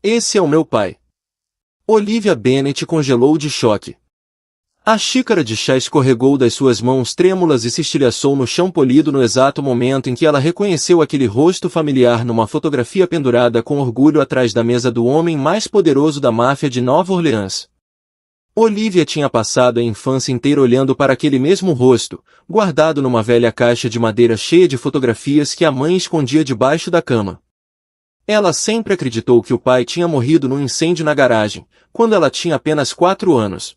Esse é o meu pai. Olivia Bennet congelou de choque. A xícara de chá escorregou das suas mãos trêmulas e se estilhaçou no chão polido no exato momento em que ela reconheceu aquele rosto familiar numa fotografia pendurada com orgulho atrás da mesa do homem mais poderoso da máfia de Nova Orleans. Olivia tinha passado a infância inteira olhando para aquele mesmo rosto, guardado numa velha caixa de madeira cheia de fotografias que a mãe escondia debaixo da cama. Ela sempre acreditou que o pai tinha morrido num incêndio na garagem, quando ela tinha apenas 4 anos.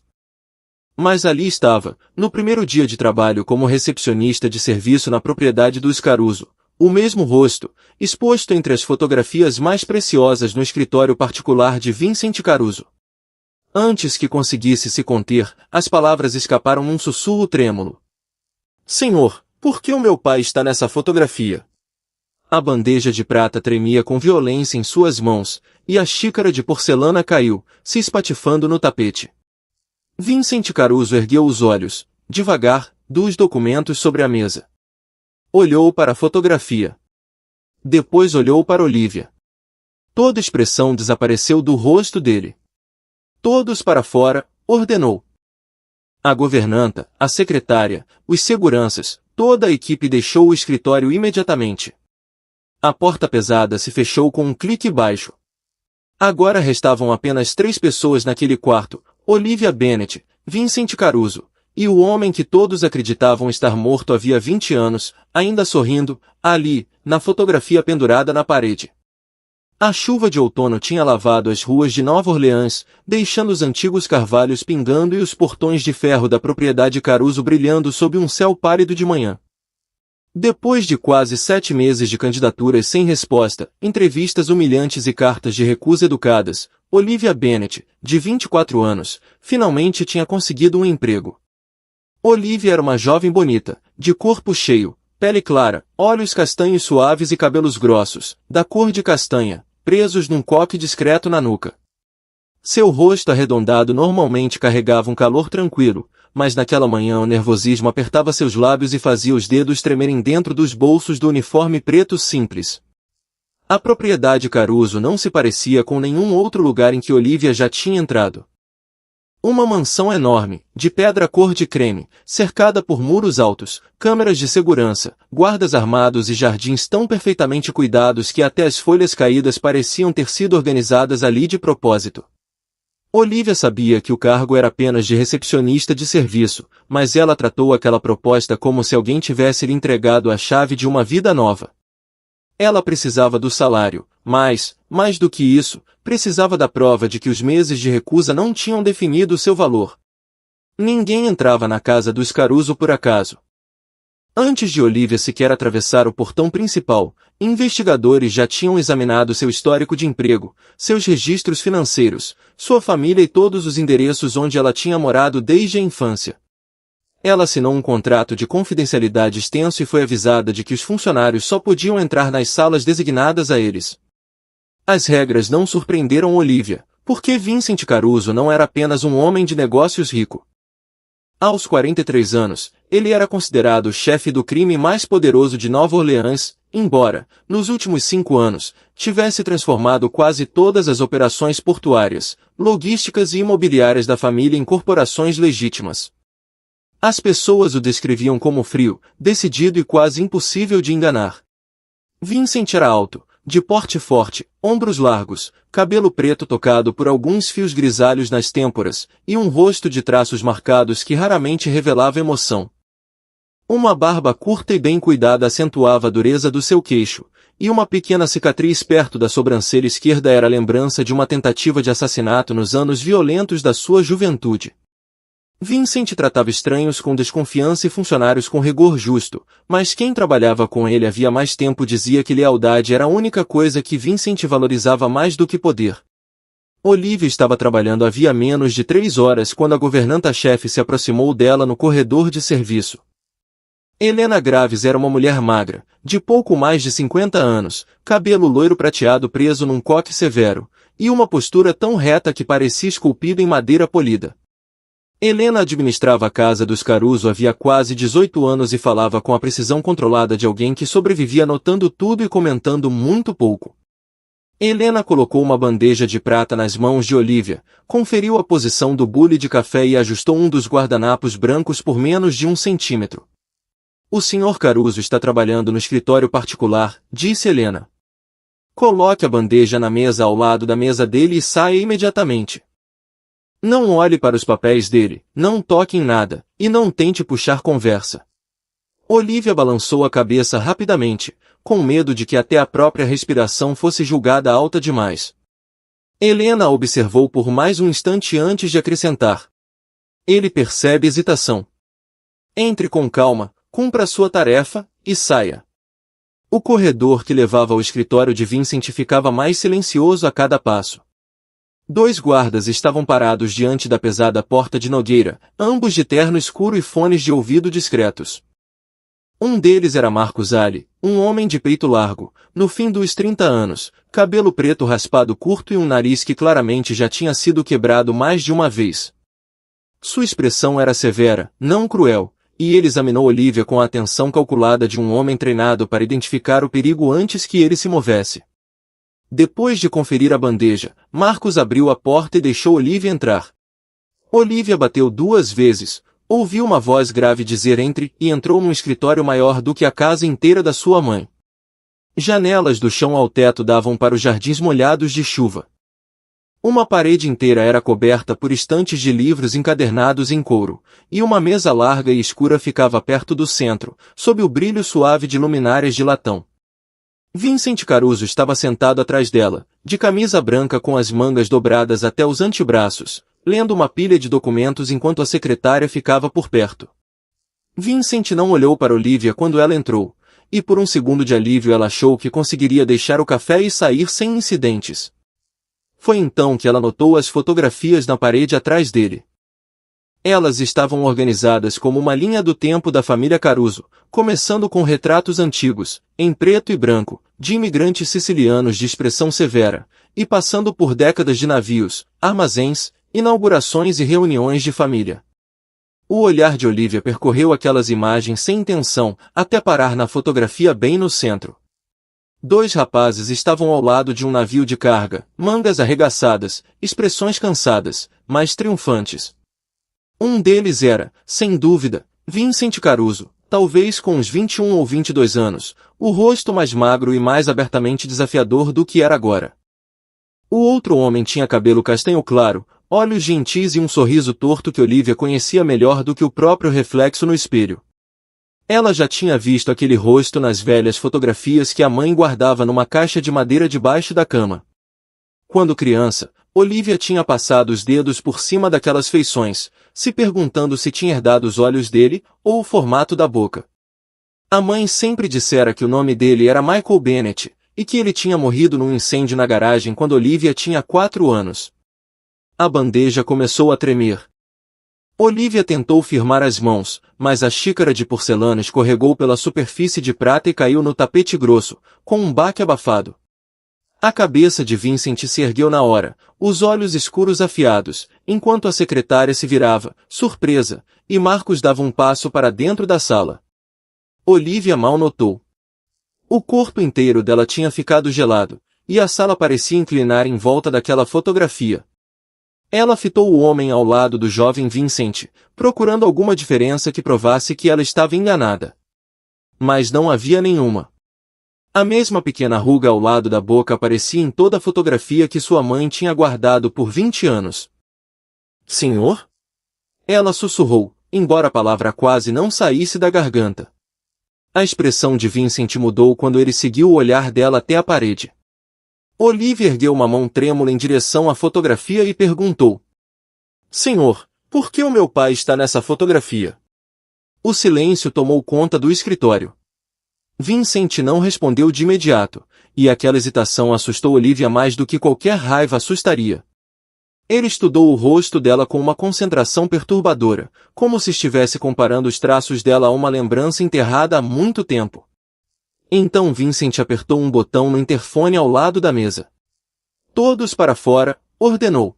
Mas ali estava, no primeiro dia de trabalho como recepcionista de serviço na propriedade dos Caruso, o mesmo rosto, exposto entre as fotografias mais preciosas no escritório particular de Vincent Caruso. Antes que conseguisse se conter, as palavras escaparam num sussurro trêmulo. Senhor, por que o meu pai está nessa fotografia? A bandeja de prata tremia com violência em suas mãos, e a xícara de porcelana caiu, se espatifando no tapete. Vincent Caruso ergueu os olhos, devagar, dos documentos sobre a mesa. Olhou para a fotografia. Depois olhou para Olivia. Toda expressão desapareceu do rosto dele. Todos para fora, ordenou. A governanta, a secretária, os seguranças, toda a equipe deixou o escritório imediatamente. A porta pesada se fechou com um clique baixo. Agora restavam apenas 3 pessoas naquele quarto, Olivia Bennet, Vincent Caruso, e o homem que todos acreditavam estar morto havia 20 anos, ainda sorrindo, ali, na fotografia pendurada na parede. A chuva de outono tinha lavado as ruas de Nova Orleans, deixando os antigos carvalhos pingando e os portões de ferro da propriedade Caruso brilhando sob um céu pálido de manhã. Depois de quase 7 meses de candidaturas sem resposta, entrevistas humilhantes e cartas de recusa educadas, Olivia Bennet, de 24 anos, finalmente tinha conseguido um emprego. Olivia era uma jovem bonita, de corpo cheio, pele clara, olhos castanhos suaves e cabelos grossos, da cor de castanha, presos num coque discreto na nuca. Seu rosto arredondado normalmente carregava um calor tranquilo, mas naquela manhã o nervosismo apertava seus lábios e fazia os dedos tremerem dentro dos bolsos do uniforme preto simples. A propriedade Caruso não se parecia com nenhum outro lugar em que Olivia já tinha entrado. Uma mansão enorme, de pedra cor de creme, cercada por muros altos, câmeras de segurança, guardas armados e jardins tão perfeitamente cuidados que até as folhas caídas pareciam ter sido organizadas ali de propósito. Olivia sabia que o cargo era apenas de recepcionista de serviço, mas ela tratou aquela proposta como se alguém tivesse lhe entregado a chave de uma vida nova. Ela precisava do salário, mas, mais do que isso, precisava da prova de que os meses de recusa não tinham definido seu valor. Ninguém entrava na casa dos Caruso por acaso. Antes de Olivia sequer atravessar o portão principal, investigadores já tinham examinado seu histórico de emprego, seus registros financeiros, sua família e todos os endereços onde ela tinha morado desde a infância. Ela assinou um contrato de confidencialidade extenso e foi avisada de que os funcionários só podiam entrar nas salas designadas a eles. As regras não surpreenderam Olivia, porque Vincent Caruso não era apenas um homem de negócios rico. Aos 43 anos, ele era considerado o chefe do crime mais poderoso de Nova Orleans, embora, nos últimos 5 anos, tivesse transformado quase todas as operações portuárias, logísticas e imobiliárias da família em corporações legítimas. As pessoas o descreviam como frio, decidido e quase impossível de enganar. Vincent era alto, de porte forte, ombros largos, cabelo preto tocado por alguns fios grisalhos nas têmporas, e um rosto de traços marcados que raramente revelava emoção. Uma barba curta e bem cuidada acentuava a dureza do seu queixo, e uma pequena cicatriz perto da sobrancelha esquerda era a lembrança de uma tentativa de assassinato nos anos violentos da sua juventude. Vincent tratava estranhos com desconfiança e funcionários com rigor justo, mas quem trabalhava com ele havia mais tempo dizia que lealdade era a única coisa que Vincent valorizava mais do que poder. Olivia estava trabalhando havia menos de 3 horas quando a governanta-chefe se aproximou dela no corredor de serviço. Helena Graves era uma mulher magra, de pouco mais de 50 anos, cabelo loiro prateado preso num coque severo, e uma postura tão reta que parecia esculpida em madeira polida. Helena administrava a casa dos Caruso havia quase 18 anos e falava com a precisão controlada de alguém que sobrevivia anotando tudo e comentando muito pouco. Helena colocou uma bandeja de prata nas mãos de Olivia, conferiu a posição do bule de café e ajustou um dos guardanapos brancos por menos de 1 centímetro. O Sr. Caruso está trabalhando no escritório particular, disse Helena. Coloque a bandeja na mesa ao lado da mesa dele e saia imediatamente. Não olhe para os papéis dele, não toque em nada, e não tente puxar conversa. Olivia balançou a cabeça rapidamente, com medo de que até a própria respiração fosse julgada alta demais. Helena a observou por mais um instante antes de acrescentar. Ele percebe hesitação. Entre com calma, cumpra sua tarefa, e saia. O corredor que levava ao escritório de Vincent ficava mais silencioso a cada passo. 2 guardas estavam parados diante da pesada porta de Nogueira, ambos de terno escuro e fones de ouvido discretos. Um deles era Marcos Ali, um homem de peito largo, no fim dos 30 anos, cabelo preto raspado curto e um nariz que claramente já tinha sido quebrado mais de uma vez. Sua expressão era severa, não cruel, e ele examinou Olivia com a atenção calculada de um homem treinado para identificar o perigo antes que ele se movesse. Depois de conferir a bandeja, Marcos abriu a porta e deixou Olivia entrar. Olivia bateu 2 vezes, ouviu uma voz grave dizer entre e entrou num escritório maior do que a casa inteira da sua mãe. Janelas do chão ao teto davam para os jardins molhados de chuva. Uma parede inteira era coberta por estantes de livros encadernados em couro, e uma mesa larga e escura ficava perto do centro, sob o brilho suave de luminárias de latão. Vincent Caruso estava sentado atrás dela, de camisa branca com as mangas dobradas até os antebraços, lendo uma pilha de documentos enquanto a secretária ficava por perto. Vincent não olhou para Olivia quando ela entrou, e por um segundo de alívio ela achou que conseguiria deixar o café e sair sem incidentes. Foi então que ela notou as fotografias na parede atrás dele. Elas estavam organizadas como uma linha do tempo da família Caruso, começando com retratos antigos, em preto e branco, de imigrantes sicilianos de expressão severa, e passando por décadas de navios, armazéns, inaugurações e reuniões de família. O olhar de Olivia percorreu aquelas imagens sem intenção, até parar na fotografia bem no centro. 2 rapazes estavam ao lado de um navio de carga, mangas arregaçadas, expressões cansadas, mas triunfantes. Um deles era, sem dúvida, Vincent Caruso, talvez com uns 21 ou 22 anos, o rosto mais magro e mais abertamente desafiador do que era agora. O outro homem tinha cabelo castanho claro, olhos gentis e um sorriso torto que Olivia conhecia melhor do que o próprio reflexo no espelho. Ela já tinha visto aquele rosto nas velhas fotografias que a mãe guardava numa caixa de madeira debaixo da cama. Quando criança, Olivia tinha passado os dedos por cima daquelas feições, se perguntando se tinha herdado os olhos dele, ou o formato da boca. A mãe sempre dissera que o nome dele era Michael Bennett, e que ele tinha morrido num incêndio na garagem quando Olivia tinha 4 anos. A bandeja começou a tremer. Olivia tentou firmar as mãos, mas a xícara de porcelana escorregou pela superfície de prata e caiu no tapete grosso, com um baque abafado. A cabeça de Vincent se ergueu na hora, os olhos escuros afiados, enquanto a secretária se virava, surpresa, e Marcos dava um passo para dentro da sala. Olivia mal notou. O corpo inteiro dela tinha ficado gelado, e a sala parecia inclinar em volta daquela fotografia. Ela fitou o homem ao lado do jovem Vincent, procurando alguma diferença que provasse que ela estava enganada. Mas não havia nenhuma. A mesma pequena ruga ao lado da boca aparecia em toda a fotografia que sua mãe tinha guardado por 20 anos. Senhor? Ela sussurrou, embora a palavra quase não saísse da garganta. A expressão de Vincent mudou quando ele seguiu o olhar dela até a parede. Olivia ergueu uma mão trêmula em direção à fotografia e perguntou. Senhor, por que o meu pai está nessa fotografia? O silêncio tomou conta do escritório. Vincent não respondeu de imediato, e aquela hesitação assustou Olivia mais do que qualquer raiva assustaria. Ele estudou o rosto dela com uma concentração perturbadora, como se estivesse comparando os traços dela a uma lembrança enterrada há muito tempo. Então Vincent apertou um botão no interfone ao lado da mesa. Todos para fora, ordenou.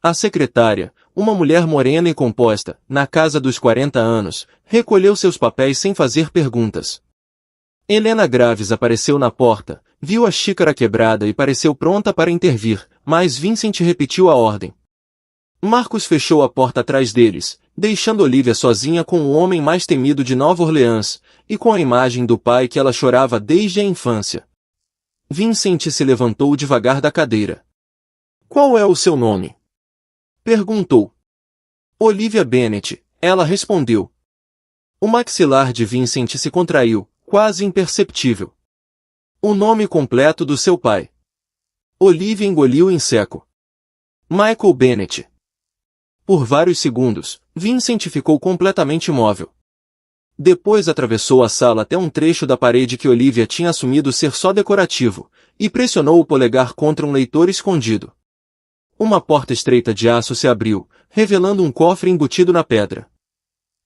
A secretária, uma mulher morena e composta, na casa dos 40 anos, recolheu seus papéis sem fazer perguntas. Helena Graves apareceu na porta, Viu a xícara quebrada e pareceu pronta para intervir, mas Vincent repetiu a ordem. Marcus fechou a porta atrás deles, deixando Olivia sozinha com o homem mais temido de Nova Orleans, e com a imagem do pai que ela chorava desde a infância. Vincent se levantou devagar da cadeira. "Qual é o seu nome?" perguntou. "Olivia Bennet", ela respondeu. O maxilar de Vincent se contraiu, quase imperceptível. O nome completo do seu pai. Olivia engoliu em seco. "Michael Bennet." Por vários segundos, Vincent ficou completamente imóvel. Depois atravessou a sala até um trecho da parede que Olivia tinha assumido ser só decorativo, e pressionou o polegar contra um leitor escondido. Uma porta estreita de aço se abriu, revelando um cofre embutido na pedra.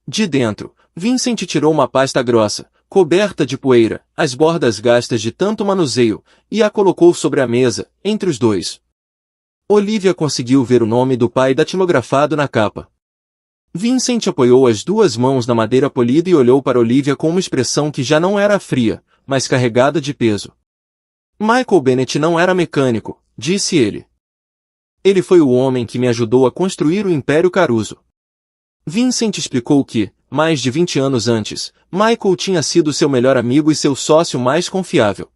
De dentro, Vincent tirou uma pasta grossa, coberta de poeira, as bordas gastas de tanto manuseio, e a colocou sobre a mesa, entre os dois. Olivia conseguiu ver o nome do pai datilografado na capa. Vincent apoiou as duas mãos na madeira polida e olhou para Olivia com uma expressão que já não era fria, mas carregada de peso. "Michael Bennet não era mecânico", disse ele. "Ele foi o homem que me ajudou a construir o Império Caruso." Vincent explicou que, mais de 20 anos antes, Michael tinha sido seu melhor amigo e seu sócio mais confiável.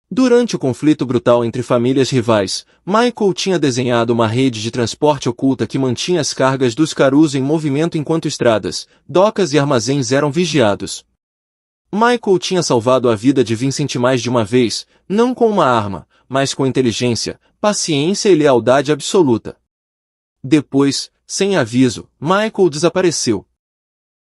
Durante o conflito brutal entre famílias rivais, Michael tinha desenhado uma rede de transporte oculta que mantinha as cargas dos Caruso em movimento enquanto estradas, docas e armazéns eram vigiados. Michael tinha salvado a vida de Vincent mais de uma vez, não com uma arma, mas com inteligência, paciência e lealdade absoluta. Depois, sem aviso, Michael desapareceu.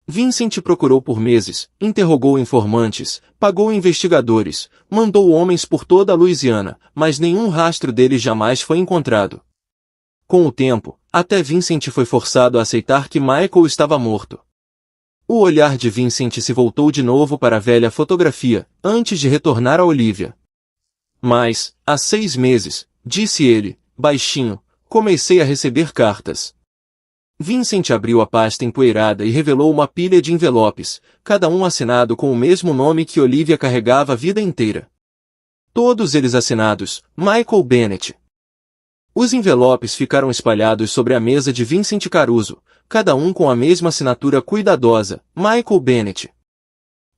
Vincent procurou por meses, interrogou informantes, pagou investigadores, mandou homens por toda a Louisiana, mas nenhum rastro dele jamais foi encontrado. Com o tempo, até Vincent foi forçado a aceitar que Michael estava morto. O olhar de Vincent se voltou de novo para a velha fotografia, antes de retornar a Olivia. "Mas, há 6 meses", disse ele, baixinho, "comecei a receber cartas." Vincent abriu a pasta empoeirada e revelou uma pilha de envelopes, cada um assinado com o mesmo nome que Olivia carregava a vida inteira. Todos eles assinados, Michael Bennet. Os envelopes ficaram espalhados sobre a mesa de Vincent Caruso, cada um com a mesma assinatura cuidadosa, Michael Bennet.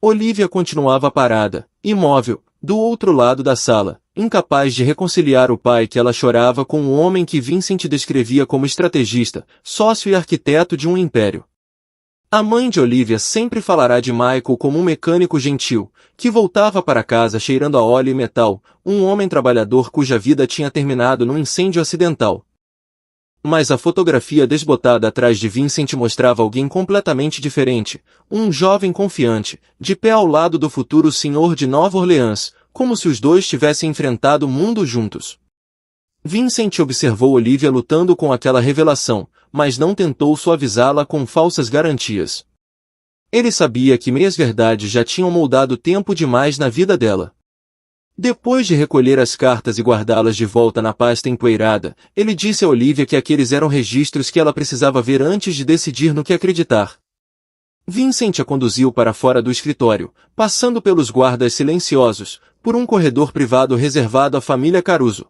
Olivia continuava parada, imóvel, do outro lado da sala, incapaz de reconciliar o pai que ela chorava com o homem que Vincent descrevia como estrategista, sócio e arquiteto de um império. A mãe de Olivia sempre falará de Michael como um mecânico gentil, que voltava para casa cheirando a óleo e metal, um homem trabalhador cuja vida tinha terminado num incêndio acidental. Mas a fotografia desbotada atrás de Vincent mostrava alguém completamente diferente, um jovem confiante, de pé ao lado do futuro senhor de Nova Orleans, como se os dois tivessem enfrentado o mundo juntos. Vincent observou Olivia lutando com aquela revelação, mas não tentou suavizá-la com falsas garantias. Ele sabia que meias verdades já tinham moldado tempo demais na vida dela. Depois de recolher as cartas e guardá-las de volta na pasta empoeirada, ele disse a Olivia que aqueles eram registros que ela precisava ver antes de decidir no que acreditar. Vincent a conduziu para fora do escritório, passando pelos guardas silenciosos, por um corredor privado reservado à família Caruso.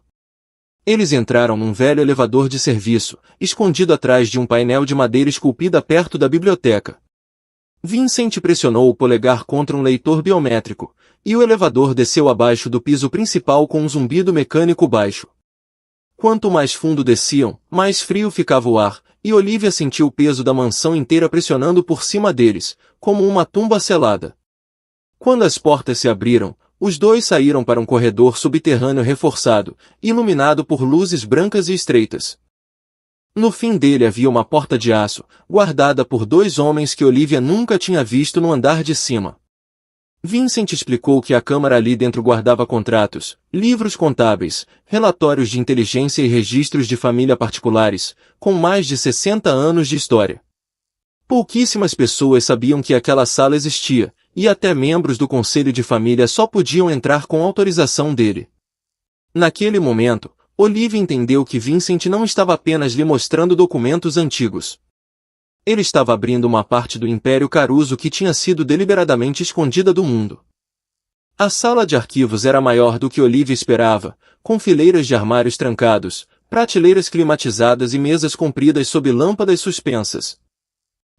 Eles entraram num velho elevador de serviço, escondido atrás de um painel de madeira esculpida perto da biblioteca. Vincent pressionou o polegar contra um leitor biométrico, e o elevador desceu abaixo do piso principal com um zumbido mecânico baixo. Quanto mais fundo desciam, mais frio ficava o ar, e Olivia sentiu o peso da mansão inteira pressionando por cima deles, como uma tumba selada. Quando as portas se abriram, os dois saíram para um corredor subterrâneo reforçado, iluminado por luzes brancas e estreitas. No fim dele havia uma porta de aço, guardada por 2 homens que Olivia nunca tinha visto no andar de cima. Vincent explicou que a câmara ali dentro guardava contratos, livros contábeis, relatórios de inteligência e registros de família particulares, com mais de 60 anos de história. Pouquíssimas pessoas sabiam que aquela sala existia, e até membros do conselho de família só podiam entrar com autorização dele. Naquele momento, Olivia entendeu que Vincent não estava apenas lhe mostrando documentos antigos. Ele estava abrindo uma parte do Império Caruso que tinha sido deliberadamente escondida do mundo. A sala de arquivos era maior do que Olivia esperava, com fileiras de armários trancados, prateleiras climatizadas e mesas compridas sob lâmpadas suspensas.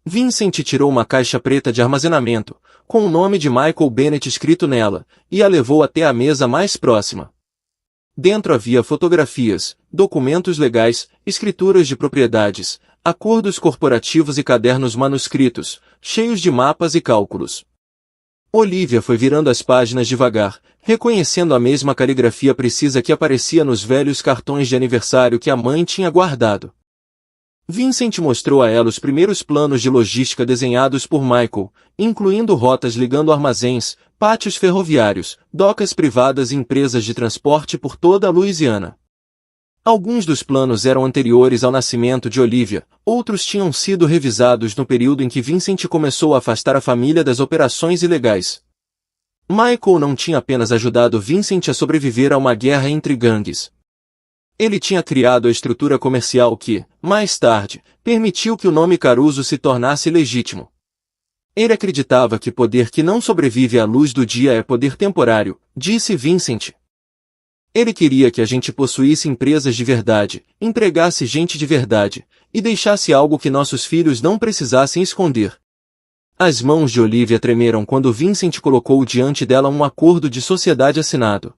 Vincent tirou uma caixa preta de armazenamento, com o nome de Michael Bennett escrito nela, e a levou até a mesa mais próxima. Dentro havia fotografias, documentos legais, escrituras de propriedades, acordos corporativos e cadernos manuscritos, cheios de mapas e cálculos. Olivia foi virando as páginas devagar, reconhecendo a mesma caligrafia precisa que aparecia nos velhos cartões de aniversário que a mãe tinha guardado. Vincent mostrou a ela os primeiros planos de logística desenhados por Michael, incluindo rotas ligando armazéns, pátios ferroviários, docas privadas e empresas de transporte por toda a Louisiana. Alguns dos planos eram anteriores ao nascimento de Olivia, outros tinham sido revisados no período em que Vincent começou a afastar a família das operações ilegais. Michael não tinha apenas ajudado Vincent a sobreviver a uma guerra entre gangues. Ele tinha criado a estrutura comercial que, mais tarde, permitiu que o nome Caruso se tornasse legítimo. Ele acreditava que poder que não sobrevive à luz do dia é poder temporário, disse Vincent. Ele queria que a gente possuísse empresas de verdade, empregasse gente de verdade, e deixasse algo que nossos filhos não precisassem esconder. As mãos de Olivia tremeram quando Vincent colocou diante dela um acordo de sociedade assinado.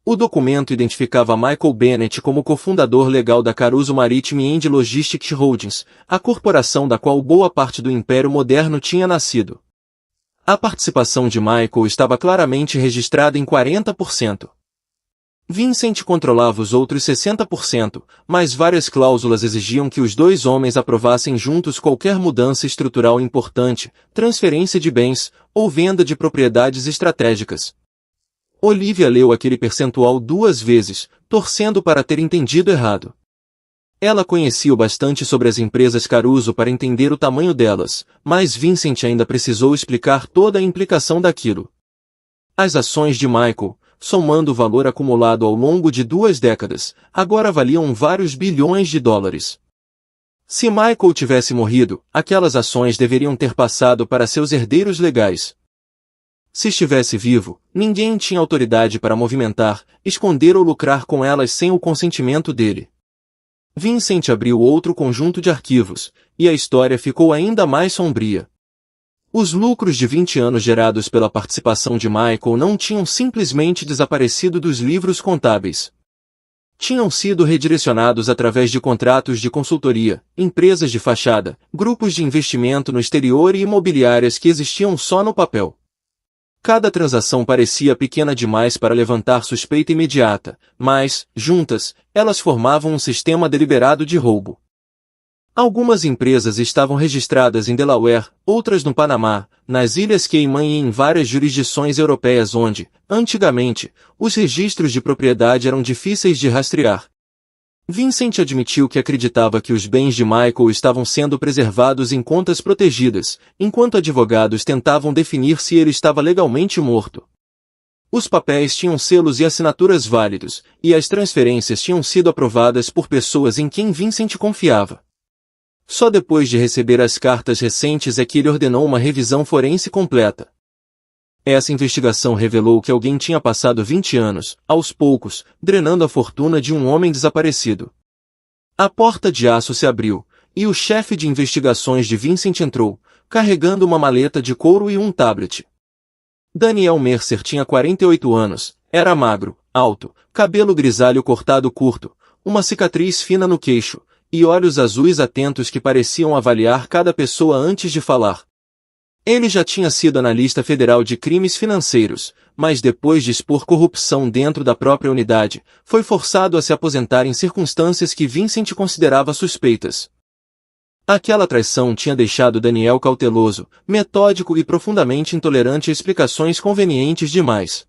O documento identificava Michael Bennett como cofundador legal da Caruso Maritime and Logistics Holdings, a corporação da qual boa parte do Império Moderno tinha nascido. A participação de Michael estava claramente registrada em 40%. Vincent controlava os outros 60%, mas várias cláusulas exigiam que os dois homens aprovassem juntos qualquer mudança estrutural importante, transferência de bens, ou venda de propriedades estratégicas. Olivia leu aquele percentual 2 vezes, torcendo para ter entendido errado. Ela conhecia o bastante sobre as empresas Caruso para entender o tamanho delas, mas Vincent ainda precisou explicar toda a implicação daquilo. As ações de Michael, somando o valor acumulado ao longo de 2 décadas, agora valiam vários bilhões de dólares. Se Michael tivesse morrido, aquelas ações deveriam ter passado para seus herdeiros legais. Se estivesse vivo, ninguém tinha autoridade para movimentar, esconder ou lucrar com elas sem o consentimento dele. Vincent abriu outro conjunto de arquivos, e a história ficou ainda mais sombria. Os lucros de 20 anos gerados pela participação de Michael não tinham simplesmente desaparecido dos livros contábeis. Tinham sido redirecionados através de contratos de consultoria, empresas de fachada, grupos de investimento no exterior e imobiliárias que existiam só no papel. Cada transação parecia pequena demais para levantar suspeita imediata, mas, juntas, elas formavam um sistema deliberado de roubo. Algumas empresas estavam registradas em Delaware, outras no Panamá, nas Ilhas Caimã e em várias jurisdições europeias onde, antigamente, os registros de propriedade eram difíceis de rastrear. Vincent admitiu que acreditava que os bens de Michael estavam sendo preservados em contas protegidas, enquanto advogados tentavam definir se ele estava legalmente morto. Os papéis tinham selos e assinaturas válidos, e as transferências tinham sido aprovadas por pessoas em quem Vincent confiava. Só depois de receber as cartas recentes é que ele ordenou uma revisão forense completa. Essa investigação revelou que alguém tinha passado 20 anos, aos poucos, drenando a fortuna de um homem desaparecido. A porta de aço se abriu, e o chefe de investigações de Vincent entrou, carregando uma maleta de couro e um tablet. Daniel Mercer tinha 48 anos, era magro, alto, cabelo grisalho cortado curto, uma cicatriz fina no queixo, e olhos azuis atentos que pareciam avaliar cada pessoa antes de falar. Ele já tinha sido analista federal de crimes financeiros, mas depois de expor corrupção dentro da própria unidade, foi forçado a se aposentar em circunstâncias que Vincent considerava suspeitas. Aquela traição tinha deixado Daniel cauteloso, metódico e profundamente intolerante a explicações convenientes demais.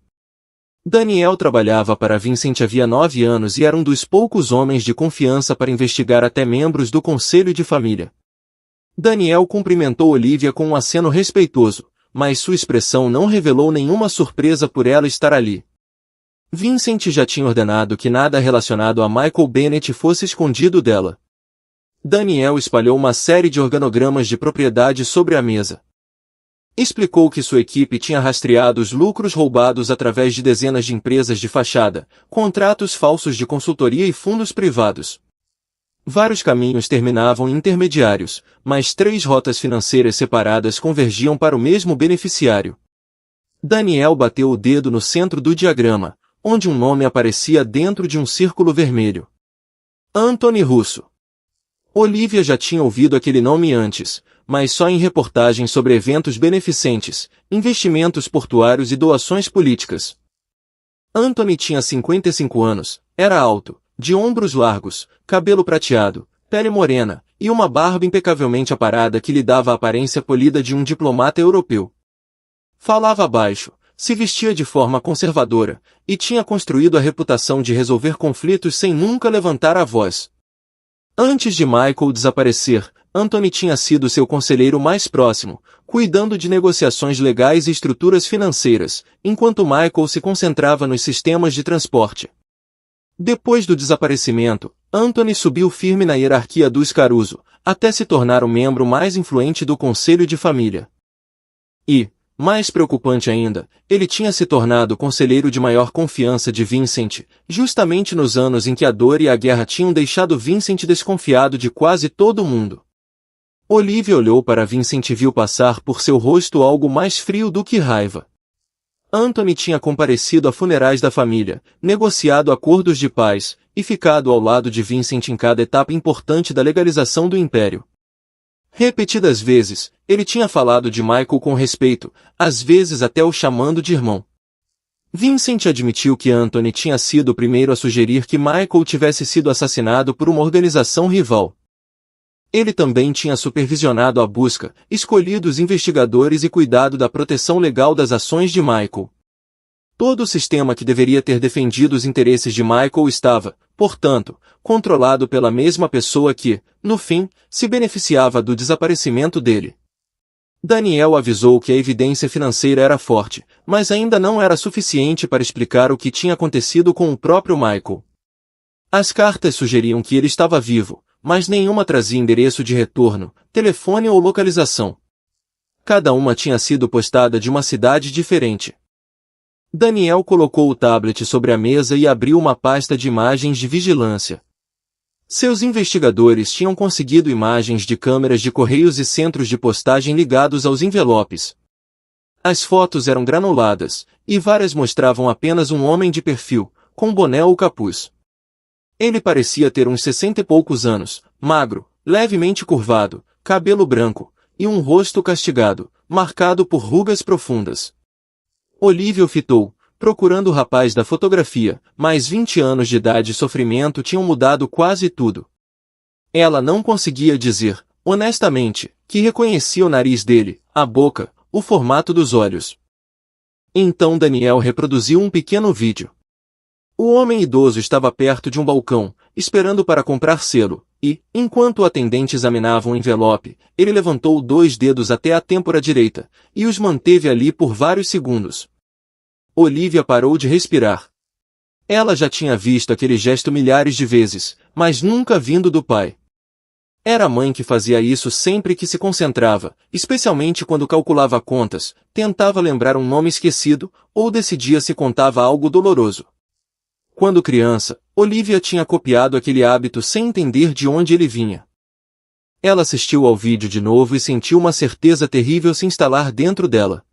Daniel trabalhava para Vincent havia 9 anos e era um dos poucos homens de confiança para investigar até membros do conselho de família. Daniel cumprimentou Olivia com um aceno respeitoso, mas sua expressão não revelou nenhuma surpresa por ela estar ali. Vincent já tinha ordenado que nada relacionado a Michael Bennett fosse escondido dela. Daniel espalhou uma série de organogramas de propriedade sobre a mesa. Explicou que sua equipe tinha rastreado os lucros roubados através de dezenas de empresas de fachada, contratos falsos de consultoria e fundos privados. Vários caminhos terminavam em intermediários, mas 3 rotas financeiras separadas convergiam para o mesmo beneficiário. Daniel bateu o dedo no centro do diagrama, onde um nome aparecia dentro de um círculo vermelho. Anthony Russo. Olivia já tinha ouvido aquele nome antes, mas só em reportagens sobre eventos beneficentes, investimentos portuários e doações políticas. Anthony tinha 55 anos, era alto, de ombros largos, cabelo prateado, pele morena, e uma barba impecavelmente aparada que lhe dava a aparência polida de um diplomata europeu. Falava baixo, se vestia de forma conservadora, e tinha construído a reputação de resolver conflitos sem nunca levantar a voz. Antes de Michael desaparecer, Anthony tinha sido seu conselheiro mais próximo, cuidando de negociações legais e estruturas financeiras, enquanto Michael se concentrava nos sistemas de transporte. Depois do desaparecimento, Anthony subiu firme na hierarquia dos Caruso, até se tornar o membro mais influente do conselho de família. E, mais preocupante ainda, ele tinha se tornado o conselheiro de maior confiança de Vincent, justamente nos anos em que a dor e a guerra tinham deixado Vincent desconfiado de quase todo mundo. Olivia olhou para Vincent e viu passar por seu rosto algo mais frio do que raiva. Anthony tinha comparecido a funerais da família, negociado acordos de paz, e ficado ao lado de Vincent em cada etapa importante da legalização do império. Repetidas vezes, ele tinha falado de Michael com respeito, às vezes até o chamando de irmão. Vincent admitiu que Anthony tinha sido o primeiro a sugerir que Michael tivesse sido assassinado por uma organização rival. Ele também tinha supervisionado a busca, escolhido os investigadores e cuidado da proteção legal das ações de Michael. Todo o sistema que deveria ter defendido os interesses de Michael estava, portanto, controlado pela mesma pessoa que, no fim, se beneficiava do desaparecimento dele. Daniel avisou que a evidência financeira era forte, mas ainda não era suficiente para explicar o que tinha acontecido com o próprio Michael. As cartas sugeriam que ele estava vivo, mas nenhuma trazia endereço de retorno, telefone ou localização. Cada uma tinha sido postada de uma cidade diferente. Daniel colocou o tablet sobre a mesa e abriu uma pasta de imagens de vigilância. Seus investigadores tinham conseguido imagens de câmeras de correios e centros de postagem ligados aos envelopes. As fotos eram granuladas, e várias mostravam apenas um homem de perfil, com boné ou capuz. Ele parecia ter uns 60 e poucos anos, magro, levemente curvado, cabelo branco, e um rosto castigado, marcado por rugas profundas. Olivia o fitou, procurando o rapaz da fotografia, mas 20 anos de idade e sofrimento tinham mudado quase tudo. Ela não conseguia dizer, honestamente, que reconhecia o nariz dele, a boca, o formato dos olhos. Então Daniel reproduziu um pequeno vídeo. O homem idoso estava perto de um balcão, esperando para comprar selo, e, enquanto o atendente examinava um envelope, ele levantou 2 dedos até a têmpora direita, e os manteve ali por vários segundos. Olivia parou de respirar. Ela já tinha visto aquele gesto milhares de vezes, mas nunca vindo do pai. Era a mãe que fazia isso sempre que se concentrava, especialmente quando calculava contas, tentava lembrar um nome esquecido, ou decidia se contava algo doloroso. Quando criança, Olivia tinha copiado aquele hábito sem entender de onde ele vinha. Ela assistiu ao vídeo de novo e sentiu uma certeza terrível se instalar dentro dela.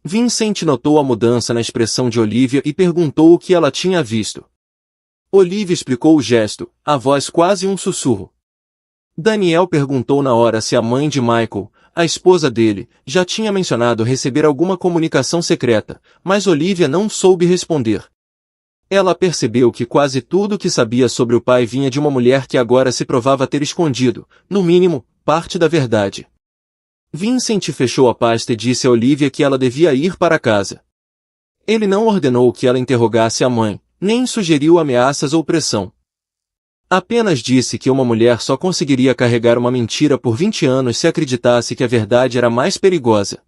Vincent notou a mudança na expressão de Olivia e perguntou o que ela tinha visto. Olivia explicou o gesto, a voz quase um sussurro. Daniel perguntou na hora se a mãe de Michael, a esposa dele, já tinha mencionado receber alguma comunicação secreta, mas Olivia não soube responder. Ela percebeu que quase tudo o que sabia sobre o pai vinha de uma mulher que agora se provava ter escondido, no mínimo, parte da verdade. Vincent fechou a pasta e disse a Olivia que ela devia ir para casa. Ele não ordenou que ela interrogasse a mãe, nem sugeriu ameaças ou pressão. Apenas disse que uma mulher só conseguiria carregar uma mentira por 20 anos se acreditasse que a verdade era mais perigosa.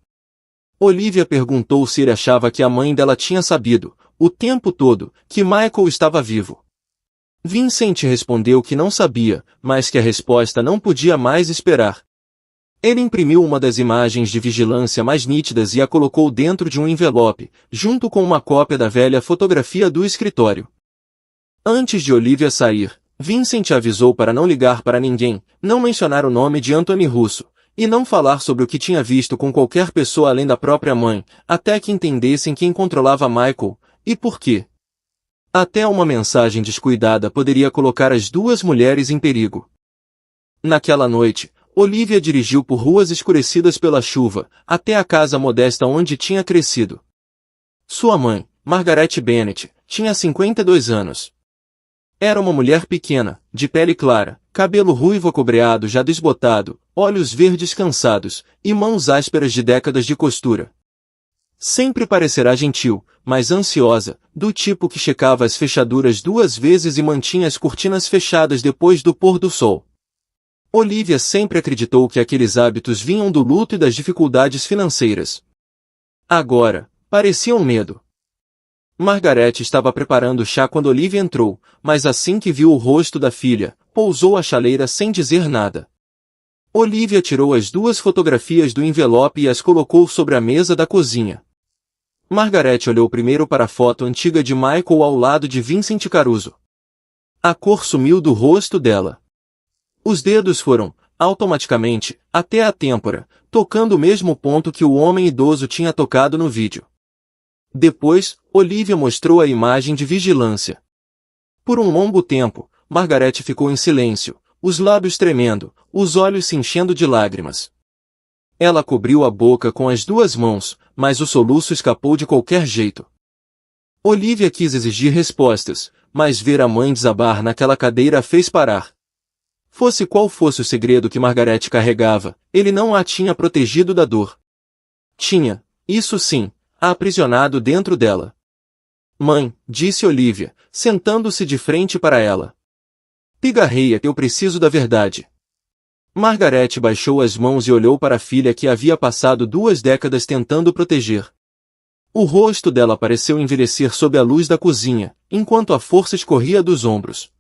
Olivia perguntou se ele achava que a mãe dela tinha sabido, o tempo todo, que Michael estava vivo. Vincent respondeu que não sabia, mas que a resposta não podia mais esperar. Ele imprimiu uma das imagens de vigilância mais nítidas e a colocou dentro de um envelope, junto com uma cópia da velha fotografia do escritório. Antes de Olivia sair, Vincent avisou para não ligar para ninguém, não mencionar o nome de Anthony Russo, e não falar sobre o que tinha visto com qualquer pessoa além da própria mãe, até que entendessem quem controlava Michael, e por quê. Até uma mensagem descuidada poderia colocar as duas mulheres em perigo. Naquela noite, Olivia dirigiu por ruas escurecidas pela chuva, até a casa modesta onde tinha crescido. Sua mãe, Margaret Bennet, tinha 52 anos. Era uma mulher pequena, de pele clara, cabelo ruivo acobreado já desbotado, olhos verdes cansados, e mãos ásperas de décadas de costura. Sempre parecerá gentil, mas ansiosa, do tipo que checava as fechaduras 2 vezes e mantinha as cortinas fechadas depois do pôr do sol. Olivia sempre acreditou que aqueles hábitos vinham do luto e das dificuldades financeiras. Agora, pareciam medo. Margaret estava preparando o chá quando Olivia entrou, mas assim que viu o rosto da filha, pousou a chaleira sem dizer nada. Olivia tirou as 2 fotografias do envelope e as colocou sobre a mesa da cozinha. Margaret olhou primeiro para a foto antiga de Michael ao lado de Vincent Caruso. A cor sumiu do rosto dela. Os dedos foram, automaticamente, até a têmpora, tocando o mesmo ponto que o homem idoso tinha tocado no vídeo. Depois, Olivia mostrou a imagem de vigilância. Por um longo tempo, Margaret ficou em silêncio, os lábios tremendo, os olhos se enchendo de lágrimas. Ela cobriu a boca com as 2 mãos, mas o soluço escapou de qualquer jeito. Olivia quis exigir respostas, mas ver a mãe desabar naquela cadeira a fez parar. Fosse qual fosse o segredo que Margaret carregava, ele não a tinha protegido da dor. Tinha, isso sim, a aprisionado dentro dela. Mãe, disse Olivia, sentando-se de frente para ela. Pigarreia, eu preciso da verdade. Margaret baixou as mãos e olhou para a filha que havia passado 2 décadas tentando proteger. O rosto dela pareceu envelhecer sob a luz da cozinha, enquanto a força escorria dos ombros.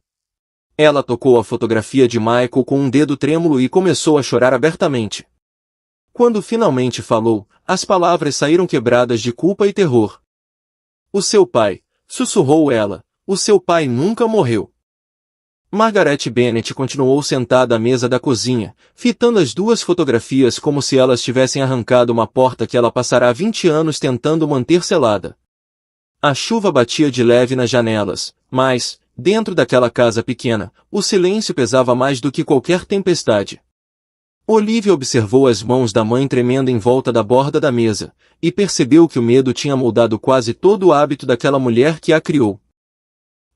Ela tocou a fotografia de Michael com um dedo trêmulo e começou a chorar abertamente. Quando finalmente falou, as palavras saíram quebradas de culpa e terror. O seu pai, sussurrou ela, o seu pai nunca morreu. Margaret Bennet continuou sentada à mesa da cozinha, fitando as 2 fotografias como se elas tivessem arrancado uma porta que ela passará 20 anos tentando manter selada. A chuva batia de leve nas janelas, mas, dentro daquela casa pequena, o silêncio pesava mais do que qualquer tempestade. Olivia observou as mãos da mãe tremendo em volta da borda da mesa, e percebeu que o medo tinha moldado quase todo o hábito daquela mulher que a criou.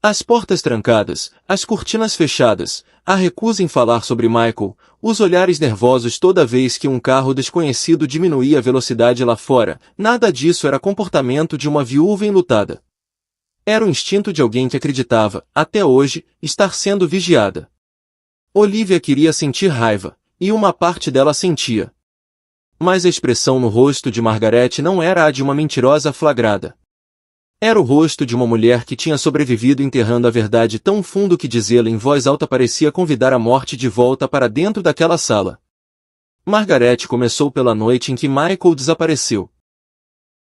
As portas trancadas, as cortinas fechadas, a recusa em falar sobre Michael, os olhares nervosos toda vez que um carro desconhecido diminuía a velocidade lá fora, nada disso era comportamento de uma viúva enlutada. Era o instinto de alguém que acreditava, até hoje, estar sendo vigiada. Olivia queria sentir raiva, e uma parte dela sentia. Mas a expressão no rosto de Margaret não era a de uma mentirosa flagrada. Era o rosto de uma mulher que tinha sobrevivido enterrando a verdade tão fundo que dizê-la em voz alta parecia convidar a morte de volta para dentro daquela sala. Margaret começou pela noite em que Michael desapareceu.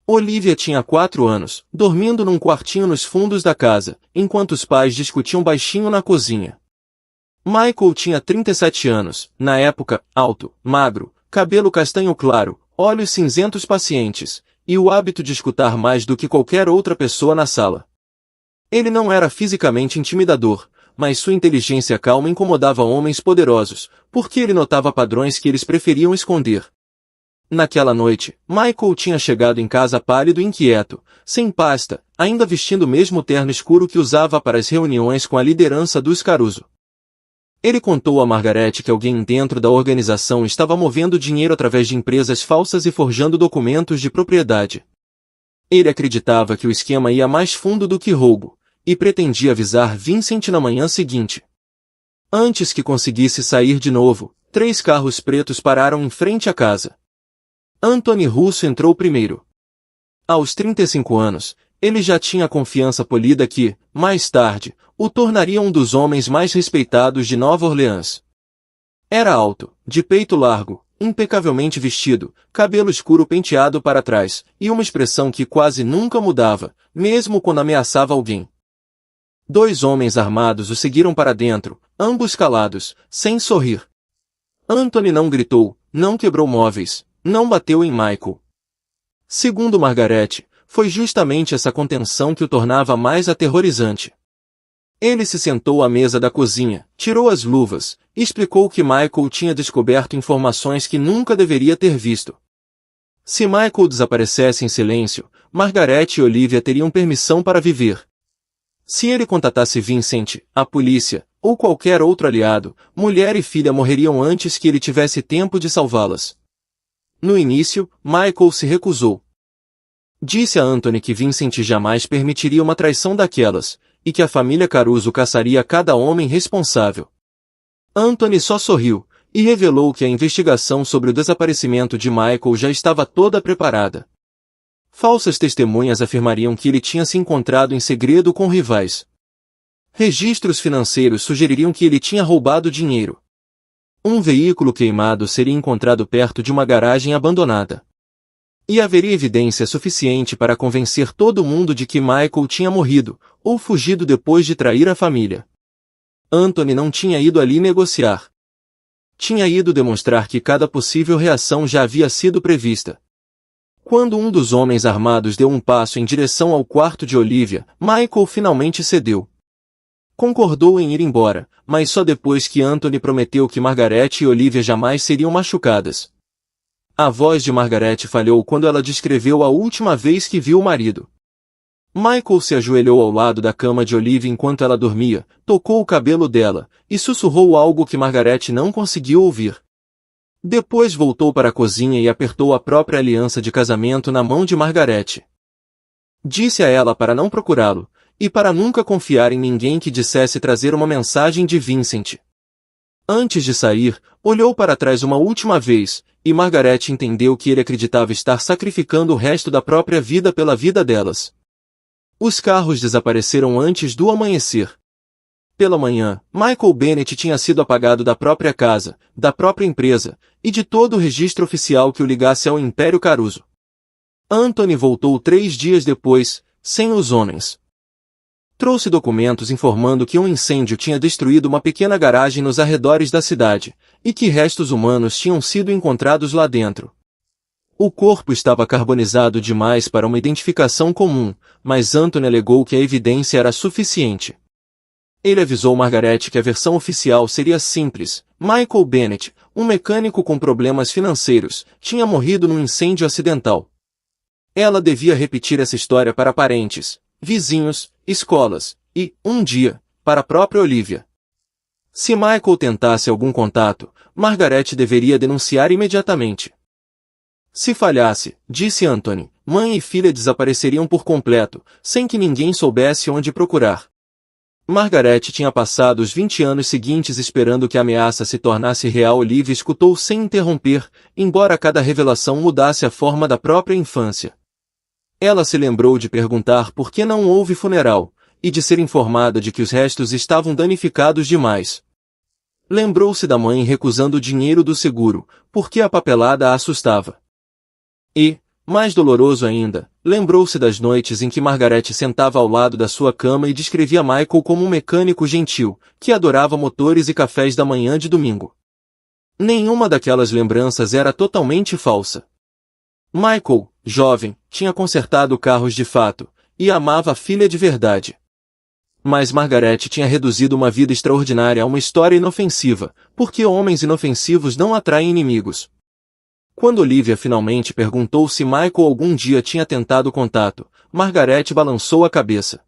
Olivia tinha 4 anos, dormindo num quartinho nos fundos da casa, enquanto os pais discutiam baixinho na cozinha. Michael tinha 37 anos, na época, alto, magro, cabelo castanho claro, olhos cinzentos pacientes, e o hábito de escutar mais do que qualquer outra pessoa na sala. Ele não era fisicamente intimidador, mas sua inteligência calma incomodava homens poderosos, porque ele notava padrões que eles preferiam esconder. Naquela noite, Michael tinha chegado em casa pálido e inquieto, sem pasta, ainda vestindo o mesmo terno escuro que usava para as reuniões com a liderança dos Caruso. Ele contou a Margaret que alguém dentro da organização estava movendo dinheiro através de empresas falsas e forjando documentos de propriedade. Ele acreditava que o esquema ia mais fundo do que roubo, e pretendia avisar Vincent na manhã seguinte. Antes que conseguisse sair de novo, 3 carros pretos pararam em frente à casa. Anthony Russo entrou primeiro. Aos 35 anos, ele já tinha a confiança polida que, mais tarde, o tornaria um dos homens mais respeitados de Nova Orleans. Era alto, de peito largo, impecavelmente vestido, cabelo escuro penteado para trás, e uma expressão que quase nunca mudava, mesmo quando ameaçava alguém. 2 homens armados o seguiram para dentro, ambos calados, sem sorrir. Anthony não gritou, não quebrou móveis, não bateu em Michael. Segundo Margaret, foi justamente essa contenção que o tornava mais aterrorizante. Ele se sentou à mesa da cozinha, tirou as luvas, e explicou que Michael tinha descoberto informações que nunca deveria ter visto. Se Michael desaparecesse em silêncio, Margaret e Olivia teriam permissão para viver. Se ele contatasse Vincent, a polícia, ou qualquer outro aliado, mulher e filha morreriam antes que ele tivesse tempo de salvá-las. No início, Michael se recusou. Disse a Anthony que Vincent jamais permitiria uma traição daquelas, e que a família Caruso caçaria cada homem responsável. Anthony só sorriu, e revelou que a investigação sobre o desaparecimento de Michael já estava toda preparada. Falsas testemunhas afirmariam que ele tinha se encontrado em segredo com rivais. Registros financeiros sugeririam que ele tinha roubado dinheiro. Um veículo queimado seria encontrado perto de uma garagem abandonada. E haveria evidência suficiente para convencer todo mundo de que Michael tinha morrido, ou fugido depois de trair a família. Anthony não tinha ido ali negociar. Tinha ido demonstrar que cada possível reação já havia sido prevista. Quando um dos homens armados deu um passo em direção ao quarto de Olivia, Michael finalmente cedeu. Concordou em ir embora, mas só depois que Anthony prometeu que Margaret e Olivia jamais seriam machucadas. A voz de Margaret falhou quando ela descreveu a última vez que viu o marido. Michael se ajoelhou ao lado da cama de Olivia enquanto ela dormia, tocou o cabelo dela, e sussurrou algo que Margaret não conseguiu ouvir. Depois voltou para a cozinha e apertou a própria aliança de casamento na mão de Margaret. Disse a ela para não procurá-lo, e para nunca confiar em ninguém que dissesse trazer uma mensagem de Vincent. Antes de sair, olhou para trás uma última vez, e Margaret entendeu que ele acreditava estar sacrificando o resto da própria vida pela vida delas. Os carros desapareceram antes do amanhecer. Pela manhã, Michael Bennett tinha sido apagado da própria casa, da própria empresa, e de todo o registro oficial que o ligasse ao Império Caruso. Anthony voltou 3 dias depois, sem os homens. Trouxe documentos informando que um incêndio tinha destruído uma pequena garagem nos arredores da cidade, e que restos humanos tinham sido encontrados lá dentro. O corpo estava carbonizado demais para uma identificação comum, mas Anthony alegou que a evidência era suficiente. Ele avisou Margaret que a versão oficial seria simples. Michael Bennett, um mecânico com problemas financeiros, tinha morrido num incêndio acidental. Ela devia repetir essa história para parentes, vizinhos, escolas, e, um dia, para a própria Olivia. Se Michael tentasse algum contato, Margaret deveria denunciar imediatamente. Se falhasse, disse Anthony, mãe e filha desapareceriam por completo, sem que ninguém soubesse onde procurar. Margaret tinha passado os 20 anos seguintes esperando que a ameaça se tornasse real. Olivia escutou sem interromper, embora cada revelação mudasse a forma da própria infância. Ela se lembrou de perguntar por que não houve funeral, e de ser informada de que os restos estavam danificados demais. Lembrou-se da mãe recusando o dinheiro do seguro, porque a papelada a assustava. E, mais doloroso ainda, lembrou-se das noites em que Margaret sentava ao lado da sua cama e descrevia Michael como um mecânico gentil, que adorava motores e cafés da manhã de domingo. Nenhuma daquelas lembranças era totalmente falsa. Michael, jovem, tinha consertado carros de fato, e amava a filha de verdade. Mas Margaret tinha reduzido uma vida extraordinária a uma história inofensiva, porque homens inofensivos não atraem inimigos. Quando Olivia finalmente perguntou se Michael algum dia tinha tentado contato, Margaret balançou a cabeça.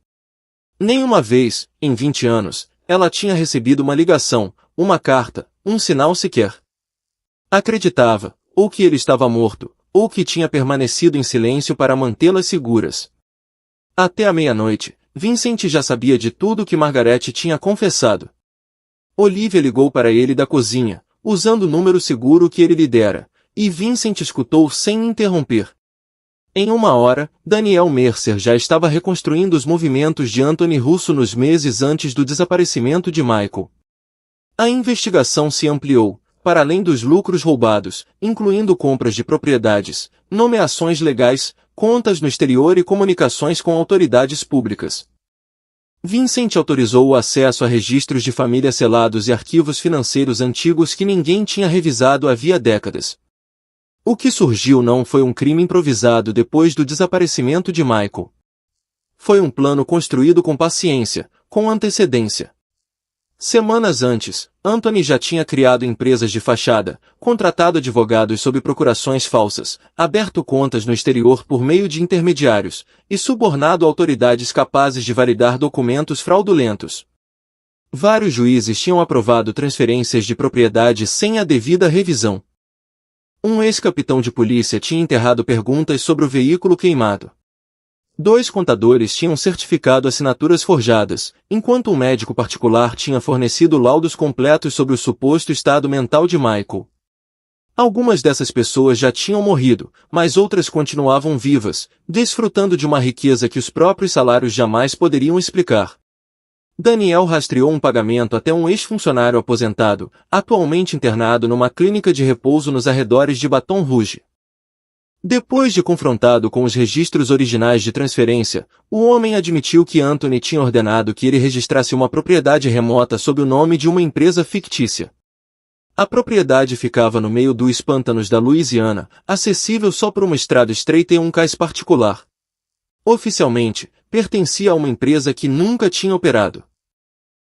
Nenhuma vez, em 20 anos, ela tinha recebido uma ligação, uma carta, um sinal sequer. Acreditava, ou que ele estava morto, ou que tinha permanecido em silêncio para mantê-las seguras. Até a meia-noite, Vincent já sabia de tudo que Margaret tinha confessado. Olivia ligou para ele da cozinha, usando o número seguro que ele lhe dera, e Vincent escutou sem interromper. Em 1 hora, Daniel Mercer já estava reconstruindo os movimentos de Anthony Russo nos meses antes do desaparecimento de Michael. A investigação se ampliou, para além dos lucros roubados, incluindo compras de propriedades, nomeações legais, contas no exterior e comunicações com autoridades públicas. Vincent autorizou o acesso a registros de família selados e arquivos financeiros antigos que ninguém tinha revisado havia décadas. O que surgiu não foi um crime improvisado depois do desaparecimento de Michael. Foi um plano construído com paciência, com antecedência. Semanas antes, Anthony já tinha criado empresas de fachada, contratado advogados sob procurações falsas, aberto contas no exterior por meio de intermediários, e subornado autoridades capazes de validar documentos fraudulentos. Vários juízes tinham aprovado transferências de propriedade sem a devida revisão. Um ex-capitão de polícia tinha enterrado perguntas sobre o veículo queimado. 2 contadores tinham certificado assinaturas forjadas, enquanto um médico particular tinha fornecido laudos completos sobre o suposto estado mental de Michael. Algumas dessas pessoas já tinham morrido, mas outras continuavam vivas, desfrutando de uma riqueza que os próprios salários jamais poderiam explicar. Daniel rastreou um pagamento até um ex-funcionário aposentado, atualmente internado numa clínica de repouso nos arredores de Baton Rouge. Depois de confrontado com os registros originais de transferência, o homem admitiu que Anthony tinha ordenado que ele registrasse uma propriedade remota sob o nome de uma empresa fictícia. A propriedade ficava no meio dos pântanos da Louisiana, acessível só por uma estrada estreita e um cais particular. Oficialmente, pertencia a uma empresa que nunca tinha operado.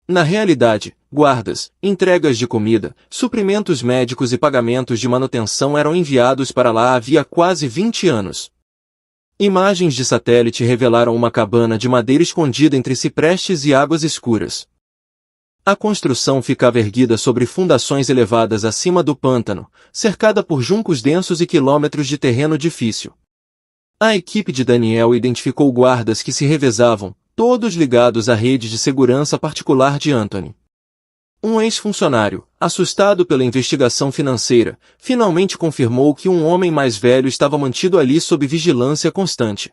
Na realidade, guardas, entregas de comida, suprimentos médicos e pagamentos de manutenção eram enviados para lá havia quase 20 anos. Imagens de satélite revelaram uma cabana de madeira escondida entre ciprestes e águas escuras. A construção ficava erguida sobre fundações elevadas acima do pântano, cercada por juncos densos e quilômetros de terreno difícil. A equipe de Daniel identificou guardas que se revezavam, todos ligados à rede de segurança particular de Anthony. Um ex-funcionário, assustado pela investigação financeira, finalmente confirmou que um homem mais velho estava mantido ali sob vigilância constante.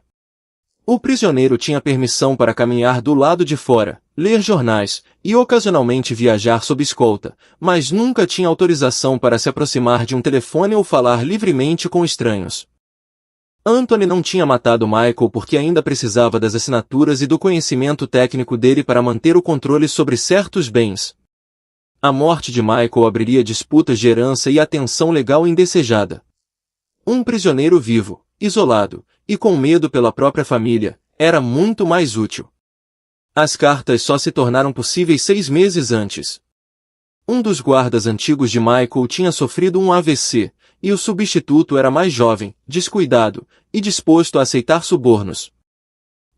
O prisioneiro tinha permissão para caminhar do lado de fora, ler jornais e ocasionalmente viajar sob escolta, mas nunca tinha autorização para se aproximar de um telefone ou falar livremente com estranhos. Anthony não tinha matado Michael porque ainda precisava das assinaturas e do conhecimento técnico dele para manter o controle sobre certos bens. A morte de Michael abriria disputas de herança e atenção legal indesejada. Um prisioneiro vivo, isolado, e com medo pela própria família, era muito mais útil. As cartas só se tornaram possíveis 6 meses antes. Um dos guardas antigos de Michael tinha sofrido um AVC, e o substituto era mais jovem, descuidado, e disposto a aceitar subornos.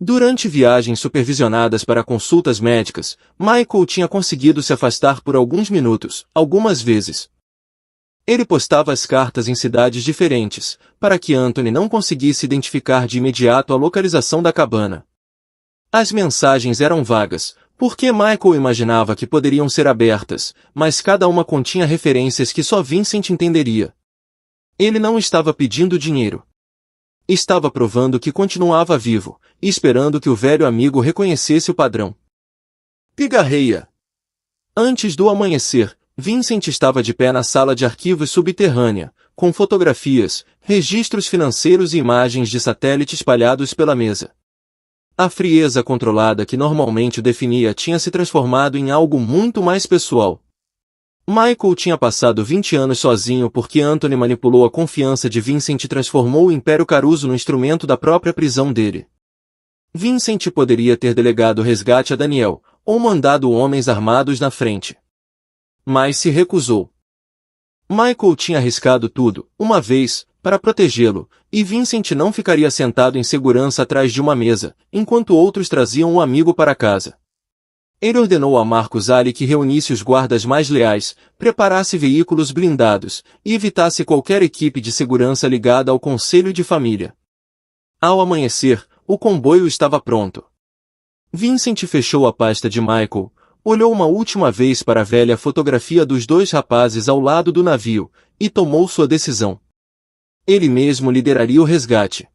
Durante viagens supervisionadas para consultas médicas, Michael tinha conseguido se afastar por alguns minutos, algumas vezes. Ele postava as cartas em cidades diferentes, para que Anthony não conseguisse identificar de imediato a localização da cabana. As mensagens eram vagas, porque Michael imaginava que poderiam ser abertas, mas cada uma continha referências que só Vincent entenderia. Ele não estava pedindo dinheiro. Estava provando que continuava vivo, e esperando que o velho amigo reconhecesse o padrão. Pigarreia. Antes do amanhecer, Vincent estava de pé na sala de arquivos subterrânea, com fotografias, registros financeiros e imagens de satélite espalhados pela mesa. A frieza controlada que normalmente o definia tinha se transformado em algo muito mais pessoal. Michael tinha passado 20 anos sozinho porque Anthony manipulou a confiança de Vincent e transformou o Império Caruso no instrumento da própria prisão dele. Vincent poderia ter delegado o resgate a Daniel, ou mandado homens armados na frente. Mas se recusou. Michael tinha arriscado tudo, uma vez, para protegê-lo, e Vincent não ficaria sentado em segurança atrás de uma mesa, enquanto outros traziam um amigo para casa. Ele ordenou a Marcus Ali que reunisse os guardas mais leais, preparasse veículos blindados, e evitasse qualquer equipe de segurança ligada ao conselho de família. Ao amanhecer, o comboio estava pronto. Vincent fechou a pasta de Michael, olhou uma última vez para a velha fotografia dos 2 rapazes ao lado do navio, e tomou sua decisão. Ele mesmo lideraria o resgate.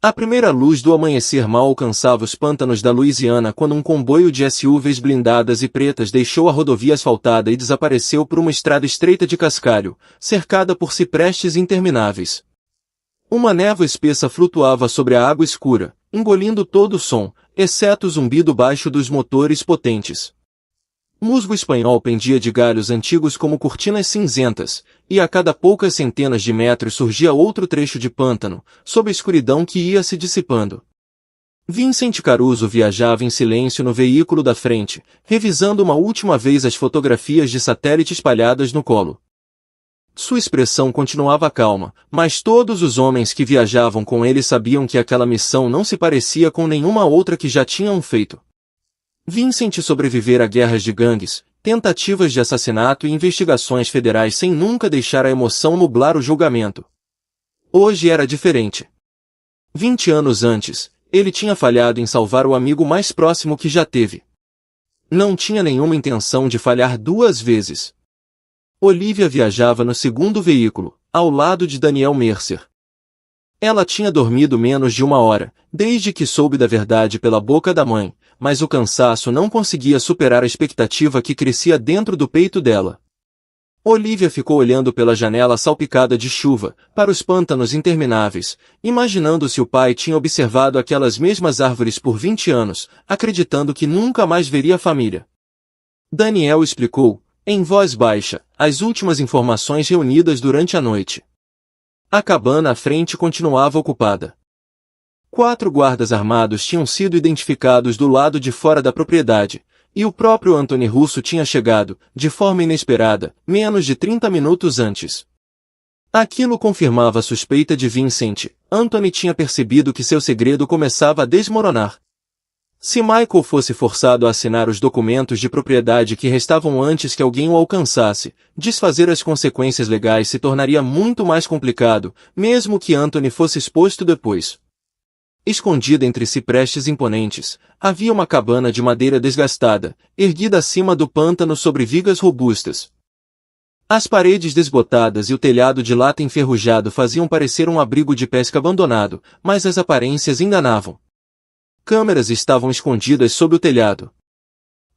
A primeira luz do amanhecer mal alcançava os pântanos da Louisiana quando um comboio de SUVs blindadas e pretas deixou a rodovia asfaltada e desapareceu por uma estrada estreita de cascalho, cercada por ciprestes intermináveis. Uma névoa espessa flutuava sobre a água escura, engolindo todo o som, exceto o zumbido baixo dos motores potentes. Musgo espanhol pendia de galhos antigos como cortinas cinzentas, e a cada poucas centenas de metros surgia outro trecho de pântano, sob a escuridão que ia se dissipando. Vincent Caruso viajava em silêncio no veículo da frente, revisando uma última vez as fotografias de satélite espalhadas no colo. Sua expressão continuava calma, mas todos os homens que viajavam com ele sabiam que aquela missão não se parecia com nenhuma outra que já tinham feito. Vincent sobrevivera a guerras de gangues, tentativas de assassinato e investigações federais sem nunca deixar a emoção nublar o julgamento. Hoje era diferente. 20 anos antes, ele tinha falhado em salvar o amigo mais próximo que já teve. Não tinha nenhuma intenção de falhar duas vezes. Olivia viajava no segundo veículo, ao lado de Daniel Mercer. Ela tinha dormido menos de uma hora, desde que soube da verdade pela boca da mãe, mas o cansaço não conseguia superar a expectativa que crescia dentro do peito dela. Olivia ficou olhando pela janela salpicada de chuva, para os pântanos intermináveis, imaginando se o pai tinha observado aquelas mesmas árvores por 20 anos, acreditando que nunca mais veria a família. Daniel explicou, em voz baixa, as últimas informações reunidas durante a noite. A cabana à frente continuava ocupada. 4 guardas armados tinham sido identificados do lado de fora da propriedade, e o próprio Anthony Russo tinha chegado, de forma inesperada, menos de 30 minutos antes. Aquilo confirmava a suspeita de Vincent. Anthony tinha percebido que seu segredo começava a desmoronar. Se Michael fosse forçado a assinar os documentos de propriedade que restavam antes que alguém o alcançasse, desfazer as consequências legais se tornaria muito mais complicado, mesmo que Anthony fosse exposto depois. Escondida entre ciprestes imponentes, havia uma cabana de madeira desgastada, erguida acima do pântano sobre vigas robustas. As paredes desbotadas e o telhado de lata enferrujado faziam parecer um abrigo de pesca abandonado, mas as aparências enganavam. Câmeras estavam escondidas sob o telhado.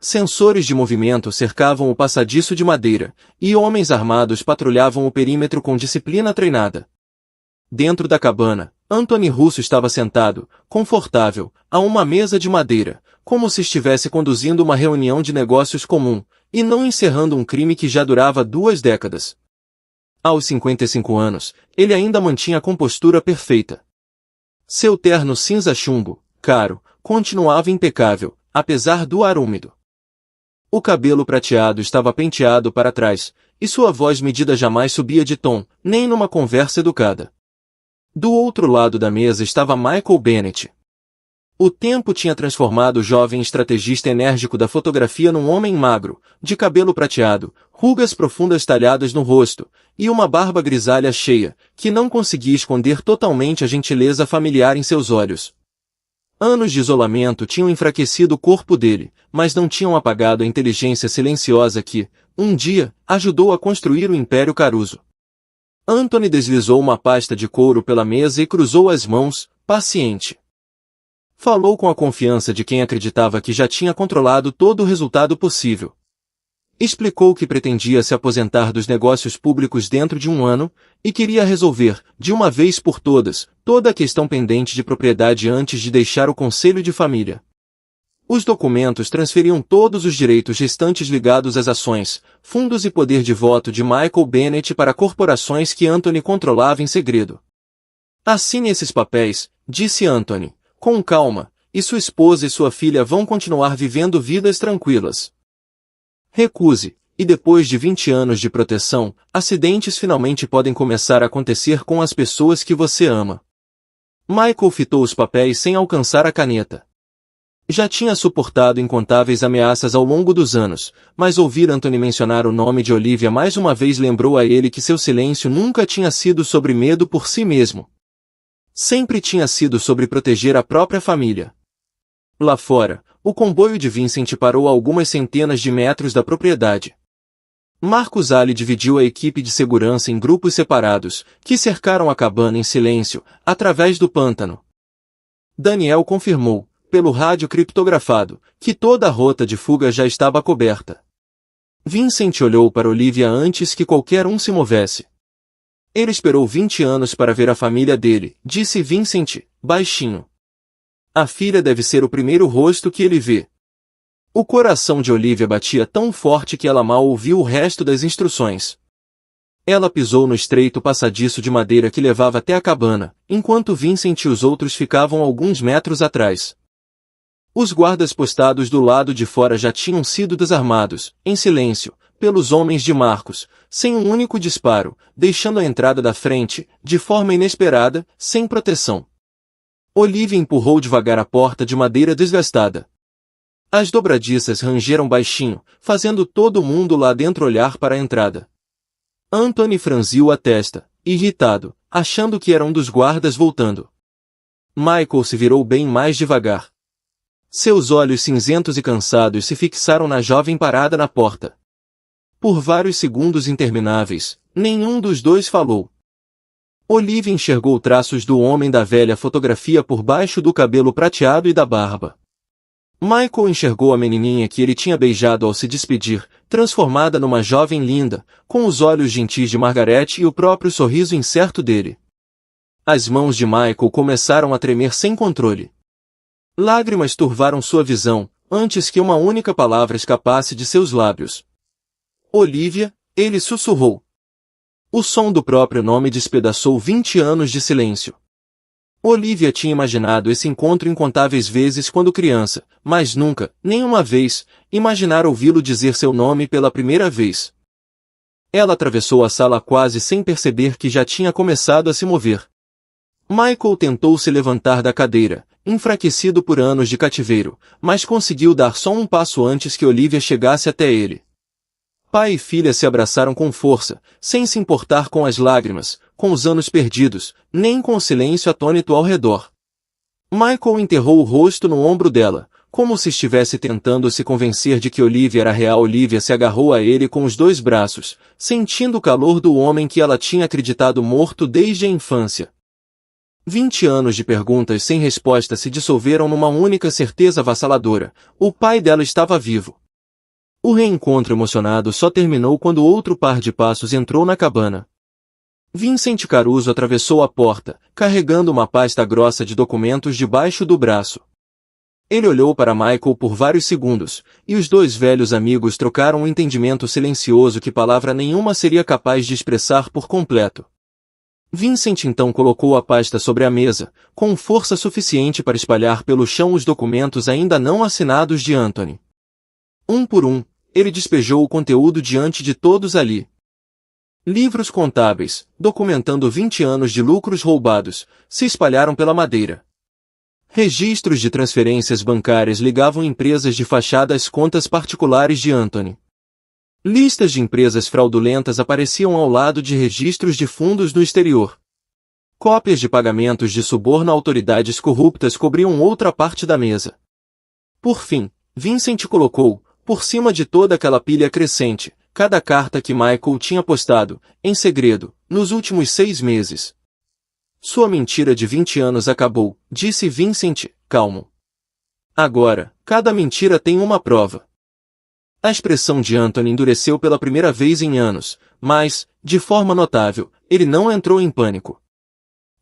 Sensores de movimento cercavam o passadiço de madeira, e homens armados patrulhavam o perímetro com disciplina treinada. Dentro da cabana, Anthony Russo estava sentado, confortável, a uma mesa de madeira, como se estivesse conduzindo uma reunião de negócios comum, e não encerrando um crime que já durava 2 décadas. Aos 55 anos, ele ainda mantinha a compostura perfeita. Seu terno cinza chumbo, caro, continuava impecável, apesar do ar úmido. O cabelo prateado estava penteado para trás, e sua voz medida jamais subia de tom, nem numa conversa educada. Do outro lado da mesa estava Michael Bennett. O tempo tinha transformado o jovem estrategista enérgico da fotografia num homem magro, de cabelo prateado, rugas profundas talhadas no rosto, e uma barba grisalha cheia, que não conseguia esconder totalmente a gentileza familiar em seus olhos. Anos de isolamento tinham enfraquecido o corpo dele, mas não tinham apagado a inteligência silenciosa que, um dia, ajudou a construir o Império Caruso. Anthony deslizou uma pasta de couro pela mesa e cruzou as mãos, paciente. Falou com a confiança de quem acreditava que já tinha controlado todo o resultado possível. Explicou que pretendia se aposentar dos negócios públicos dentro de 1 ano, e queria resolver, de uma vez por todas, toda a questão pendente de propriedade antes de deixar o conselho de família. Os documentos transferiam todos os direitos restantes ligados às ações, fundos e poder de voto de Michael Bennett para corporações que Anthony controlava em segredo. Assine esses papéis, disse Anthony, com calma, e sua esposa e sua filha vão continuar vivendo vidas tranquilas. Recuse, e depois de 20 anos de proteção, acidentes finalmente podem começar a acontecer com as pessoas que você ama. Michael fitou os papéis sem alcançar a caneta. Já tinha suportado incontáveis ameaças ao longo dos anos, mas ouvir Anthony mencionar o nome de Olivia mais uma vez lembrou a ele que seu silêncio nunca tinha sido sobre medo por si mesmo. Sempre tinha sido sobre proteger a própria família. Lá fora, o comboio de Vincent parou a algumas centenas de metros da propriedade. Marcus Ali dividiu a equipe de segurança em grupos separados, que cercaram a cabana em silêncio, através do pântano. Daniel confirmou, pelo rádio criptografado, que toda a rota de fuga já estava coberta. Vincent olhou para Olivia antes que qualquer um se movesse. Ele esperou 20 anos para ver a família dele, disse Vincent, baixinho. A filha deve ser o primeiro rosto que ele vê. O coração de Olivia batia tão forte que ela mal ouviu o resto das instruções. Ela pisou no estreito passadiço de madeira que levava até a cabana, enquanto Vincent e os outros ficavam alguns metros atrás. Os guardas postados do lado de fora já tinham sido desarmados, em silêncio, pelos homens de Marcos, sem um único disparo, deixando a entrada da frente, de forma inesperada, sem proteção. Olivia empurrou devagar a porta de madeira desgastada. As dobradiças rangeram baixinho, fazendo todo mundo lá dentro olhar para a entrada. Anthony franziu a testa, irritado, achando que era um dos guardas voltando. Michael se virou bem mais devagar. Seus olhos cinzentos e cansados se fixaram na jovem parada na porta. Por vários segundos intermináveis, nenhum dos dois falou. Olivia enxergou traços do homem da velha fotografia por baixo do cabelo prateado e da barba. Michael enxergou a menininha que ele tinha beijado ao se despedir, transformada numa jovem linda, com os olhos gentis de Margaret e o próprio sorriso incerto dele. As mãos de Michael começaram a tremer sem controle. Lágrimas turvaram sua visão, antes que uma única palavra escapasse de seus lábios. Olivia, ele sussurrou. O som do próprio nome despedaçou 20 anos de silêncio. Olivia tinha imaginado esse encontro incontáveis vezes quando criança, mas nunca, nem uma vez, imaginara ouvi-lo dizer seu nome pela primeira vez. Ela atravessou a sala quase sem perceber que já tinha começado a se mover. Michael tentou se levantar da cadeira, enfraquecido por anos de cativeiro, mas conseguiu dar só um passo antes que Olivia chegasse até ele. Pai e filha se abraçaram com força, sem se importar com as lágrimas, com os anos perdidos, nem com o silêncio atônito ao redor. Michael enterrou o rosto no ombro dela, como se estivesse tentando se convencer de que Olivia era real. Olivia se agarrou a ele com os dois braços, sentindo o calor do homem que ela tinha acreditado morto desde a infância. 20 anos de perguntas sem resposta se dissolveram numa única certeza avassaladora: o pai dela estava vivo. O reencontro emocionado só terminou quando outro par de passos entrou na cabana. Vincent Caruso atravessou a porta, carregando uma pasta grossa de documentos debaixo do braço. Ele olhou para Michael por vários segundos, e os dois velhos amigos trocaram um entendimento silencioso que palavra nenhuma seria capaz de expressar por completo. Vincent então colocou a pasta sobre a mesa, com força suficiente para espalhar pelo chão os documentos ainda não assinados de Anthony. Um por um, ele despejou o conteúdo diante de todos ali. Livros contábeis, documentando 20 anos de lucros roubados, se espalharam pela madeira. Registros de transferências bancárias ligavam empresas de fachada às contas particulares de Anthony. Listas de empresas fraudulentas apareciam ao lado de registros de fundos no exterior. Cópias de pagamentos de suborno a autoridades corruptas cobriam outra parte da mesa. Por fim, Vincent colocou, por cima de toda aquela pilha crescente, cada carta que Michael tinha postado, em segredo, nos últimos 6 meses. Sua mentira de 20 anos acabou, disse Vincent, calmo. Agora, cada mentira tem uma prova. A expressão de Anthony endureceu pela primeira vez em anos, mas, de forma notável, ele não entrou em pânico.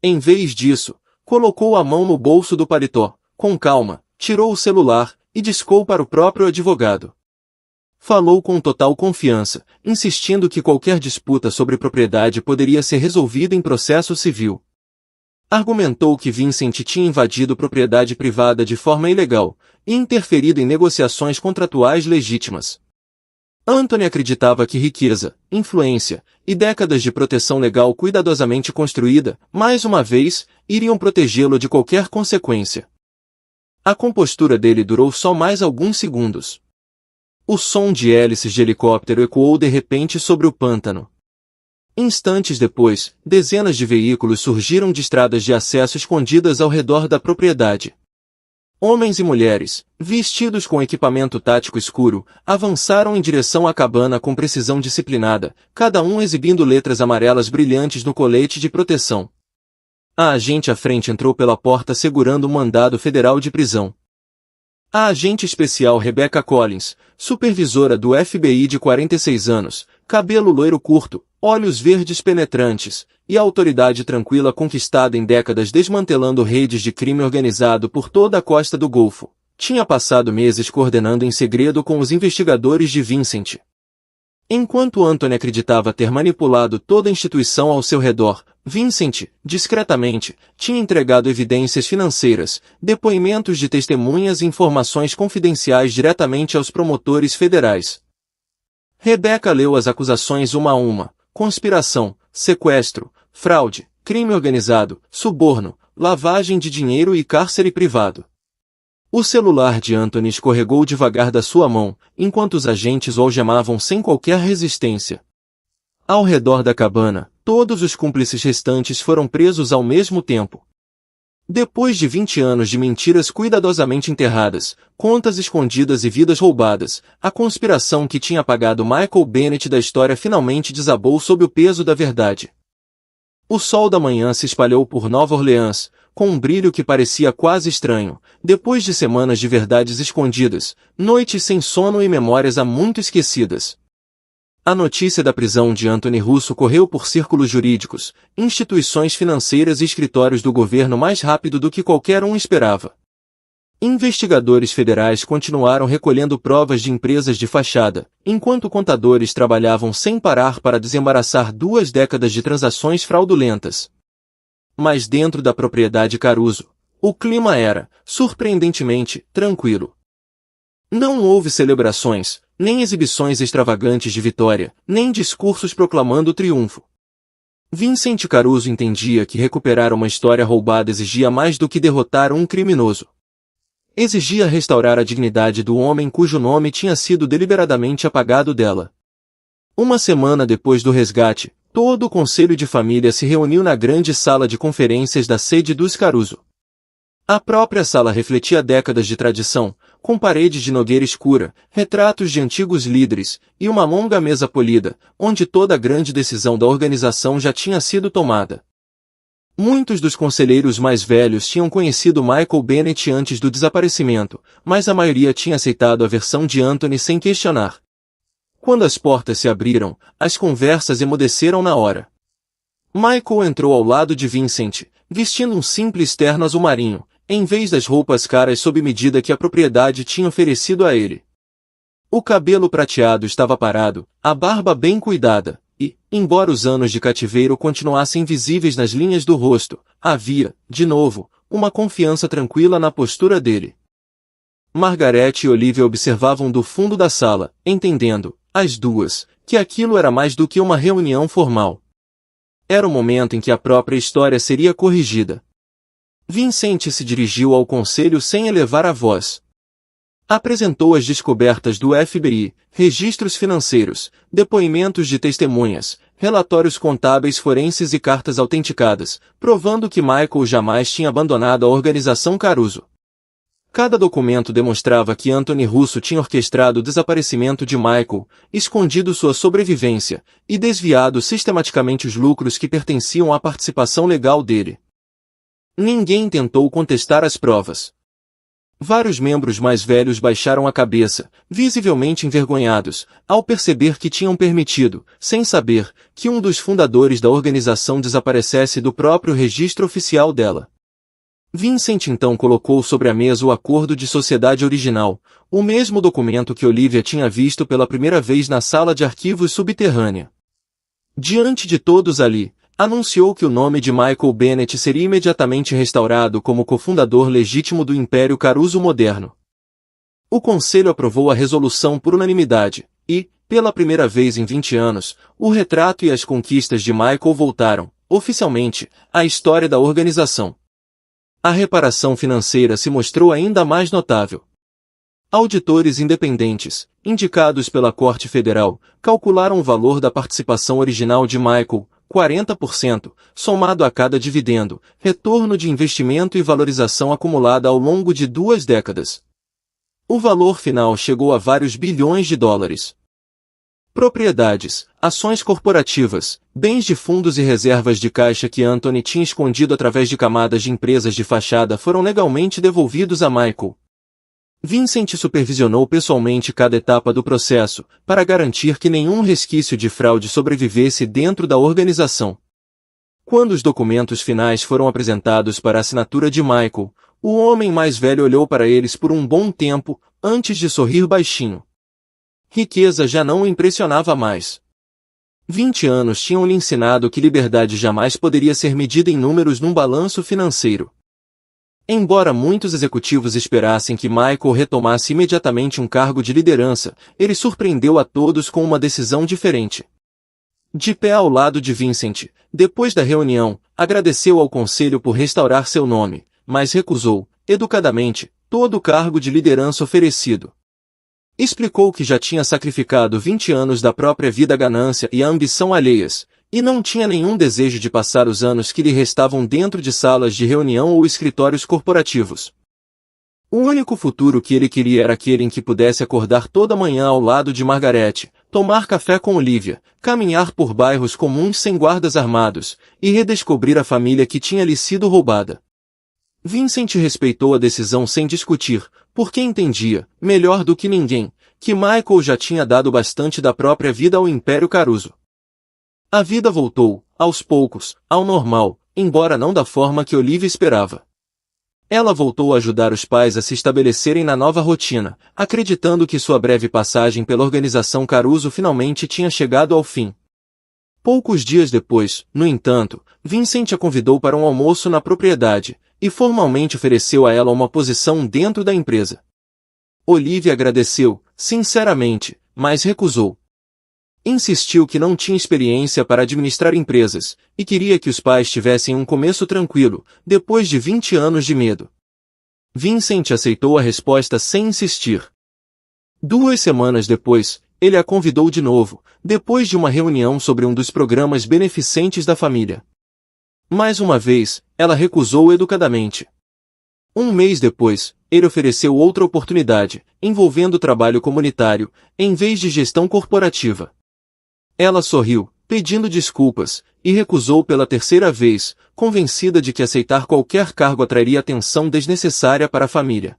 Em vez disso, colocou a mão no bolso do paletó, com calma, tirou o celular e discou para o próprio advogado. Falou com total confiança, insistindo que qualquer disputa sobre propriedade poderia ser resolvida em processo civil. Argumentou que Vincent tinha invadido propriedade privada de forma ilegal e interferido em negociações contratuais legítimas. Anthony acreditava que riqueza, influência e décadas de proteção legal cuidadosamente construída, mais uma vez, iriam protegê-lo de qualquer consequência. A compostura dele durou só mais alguns segundos. O som de hélices de helicóptero ecoou de repente sobre o pântano. Instantes depois, dezenas de veículos surgiram de estradas de acesso escondidas ao redor da propriedade. Homens e mulheres, vestidos com equipamento tático escuro, avançaram em direção à cabana com precisão disciplinada, cada um exibindo letras amarelas brilhantes no colete de proteção. A agente à frente entrou pela porta segurando um mandado federal de prisão. A agente especial Rebecca Collins, supervisora do FBI de 46 anos, cabelo loiro curto, olhos verdes penetrantes, e a autoridade tranquila conquistada em décadas desmantelando redes de crime organizado por toda a costa do Golfo, tinha passado meses coordenando em segredo com os investigadores de Vincent. Enquanto Anthony acreditava ter manipulado toda a instituição ao seu redor, Vincent, discretamente, tinha entregado evidências financeiras, depoimentos de testemunhas e informações confidenciais diretamente aos promotores federais. Rebecca leu as acusações uma a uma: conspiração, sequestro, fraude, crime organizado, suborno, lavagem de dinheiro e cárcere privado. O celular de Anthony escorregou devagar da sua mão, enquanto os agentes o algemavam sem qualquer resistência. Ao redor da cabana, todos os cúmplices restantes foram presos ao mesmo tempo. Depois de 20 anos de mentiras cuidadosamente enterradas, contas escondidas e vidas roubadas, a conspiração que tinha apagado Michael Bennett da história finalmente desabou sob o peso da verdade. O sol da manhã se espalhou por Nova Orleans, com um brilho que parecia quase estranho, depois de semanas de verdades escondidas, noites sem sono e memórias há muito esquecidas. A notícia da prisão de Anthony Russo correu por círculos jurídicos, instituições financeiras e escritórios do governo mais rápido do que qualquer um esperava. Investigadores federais continuaram recolhendo provas de empresas de fachada, enquanto contadores trabalhavam sem parar para desembaraçar 2 décadas de transações fraudulentas. Mas dentro da propriedade Caruso, o clima era, surpreendentemente, tranquilo. Não houve celebrações, nem exibições extravagantes de vitória, nem discursos proclamando o triunfo. Vincent Caruso entendia que recuperar uma história roubada exigia mais do que derrotar um criminoso. Exigia restaurar a dignidade do homem cujo nome tinha sido deliberadamente apagado dela. Uma semana depois do resgate, todo o conselho de família se reuniu na grande sala de conferências da sede dos Caruso. A própria sala refletia décadas de tradição, com paredes de nogueira escura, retratos de antigos líderes, e uma longa mesa polida, onde toda a grande decisão da organização já tinha sido tomada. Muitos dos conselheiros mais velhos tinham conhecido Michael Bennett antes do desaparecimento, mas a maioria tinha aceitado a versão de Anthony sem questionar. Quando as portas se abriram, as conversas emudeceram na hora. Michael entrou ao lado de Vincent, vestindo um simples terno azul marinho, em vez das roupas caras sob medida que a propriedade tinha oferecido a ele. O cabelo prateado estava parado, a barba bem cuidada, e, embora os anos de cativeiro continuassem visíveis nas linhas do rosto, havia, de novo, uma confiança tranquila na postura dele. Margaret e Olivia observavam do fundo da sala, entendendo, as duas, que aquilo era mais do que uma reunião formal. Era o momento em que a própria história seria corrigida. Vincent se dirigiu ao conselho sem elevar a voz. Apresentou as descobertas do FBI, registros financeiros, depoimentos de testemunhas, relatórios contábeis forenses e cartas autenticadas, provando que Michael jamais tinha abandonado a organização Caruso. Cada documento demonstrava que Anthony Russo tinha orquestrado o desaparecimento de Michael, escondido sua sobrevivência, e desviado sistematicamente os lucros que pertenciam à participação legal dele. Ninguém tentou contestar as provas. Vários membros mais velhos baixaram a cabeça, visivelmente envergonhados, ao perceber que tinham permitido, sem saber, que um dos fundadores da organização desaparecesse do próprio registro oficial dela. Vincent então colocou sobre a mesa o acordo de sociedade original, o mesmo documento que Olivia tinha visto pela primeira vez na sala de arquivos subterrânea. Diante de todos ali, anunciou que o nome de Michael Bennett seria imediatamente restaurado como cofundador legítimo do Império Caruso moderno. O Conselho aprovou a resolução por unanimidade, e, pela primeira vez em 20 anos, o retrato e as conquistas de Michael voltaram, oficialmente, à história da organização. A reparação financeira se mostrou ainda mais notável. Auditores independentes, indicados pela Corte Federal, calcularam o valor da participação original de Michael, 40%, somado a cada dividendo, retorno de investimento e valorização acumulada ao longo de 2 décadas. O valor final chegou a vários bilhões de dólares. Propriedades, ações corporativas, bens de fundos e reservas de caixa que Anthony tinha escondido através de camadas de empresas de fachada foram legalmente devolvidos a Michael. Vincent supervisionou pessoalmente cada etapa do processo, para garantir que nenhum resquício de fraude sobrevivesse dentro da organização. Quando os documentos finais foram apresentados para a assinatura de Michael, o homem mais velho olhou para eles por um bom tempo, antes de sorrir baixinho. Riqueza já não o impressionava mais. 20 anos tinham lhe ensinado que liberdade jamais poderia ser medida em números num balanço financeiro. Embora muitos executivos esperassem que Michael retomasse imediatamente um cargo de liderança, ele surpreendeu a todos com uma decisão diferente. De pé ao lado de Vincent, depois da reunião, agradeceu ao conselho por restaurar seu nome, mas recusou, educadamente, todo o cargo de liderança oferecido. Explicou que já tinha sacrificado 20 anos da própria vida à ganância e à ambição alheias, e não tinha nenhum desejo de passar os anos que lhe restavam dentro de salas de reunião ou escritórios corporativos. O único futuro que ele queria era aquele em que pudesse acordar toda manhã ao lado de Margaret, tomar café com Olivia, caminhar por bairros comuns sem guardas armados, e redescobrir a família que tinha lhe sido roubada. Vincent respeitou a decisão sem discutir, porque entendia, melhor do que ninguém, que Michael já tinha dado bastante da própria vida ao Império Caruso. A vida voltou, aos poucos, ao normal, embora não da forma que Olivia esperava. Ela voltou a ajudar os pais a se estabelecerem na nova rotina, acreditando que sua breve passagem pela organização Caruso finalmente tinha chegado ao fim. Poucos dias depois, no entanto, Vincent a convidou para um almoço na propriedade, e formalmente ofereceu a ela uma posição dentro da empresa. Olivia agradeceu, sinceramente, mas recusou. Insistiu que não tinha experiência para administrar empresas, e queria que os pais tivessem um começo tranquilo, depois de 20 anos de medo. Vincent aceitou a resposta sem insistir. 2 semanas depois, ele a convidou de novo, depois de uma reunião sobre um dos programas beneficentes da família. Mais uma vez, ela recusou educadamente. 1 mês depois, ele ofereceu outra oportunidade, envolvendo trabalho comunitário, em vez de gestão corporativa. Ela sorriu, pedindo desculpas, e recusou pela 3ª vez, convencida de que aceitar qualquer cargo atrairia atenção desnecessária para a família.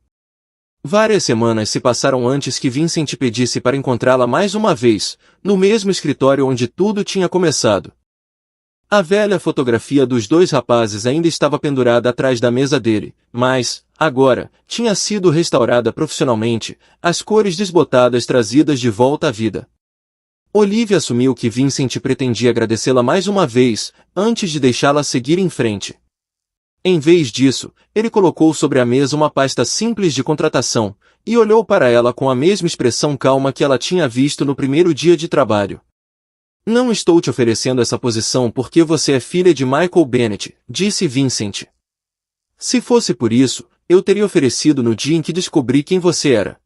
Várias semanas se passaram antes que Vincent pedisse para encontrá-la mais uma vez, no mesmo escritório onde tudo tinha começado. A velha fotografia dos 2 rapazes ainda estava pendurada atrás da mesa dele, mas, agora, tinha sido restaurada profissionalmente, as cores desbotadas trazidas de volta à vida. Olivia assumiu que Vincent pretendia agradecê-la mais uma vez, antes de deixá-la seguir em frente. Em vez disso, ele colocou sobre a mesa uma pasta simples de contratação, e olhou para ela com a mesma expressão calma que ela tinha visto no primeiro dia de trabalho. Não estou te oferecendo essa posição porque você é filha de Michael Bennett, disse Vincent. Se fosse por isso, eu teria oferecido no dia em que descobri quem você era.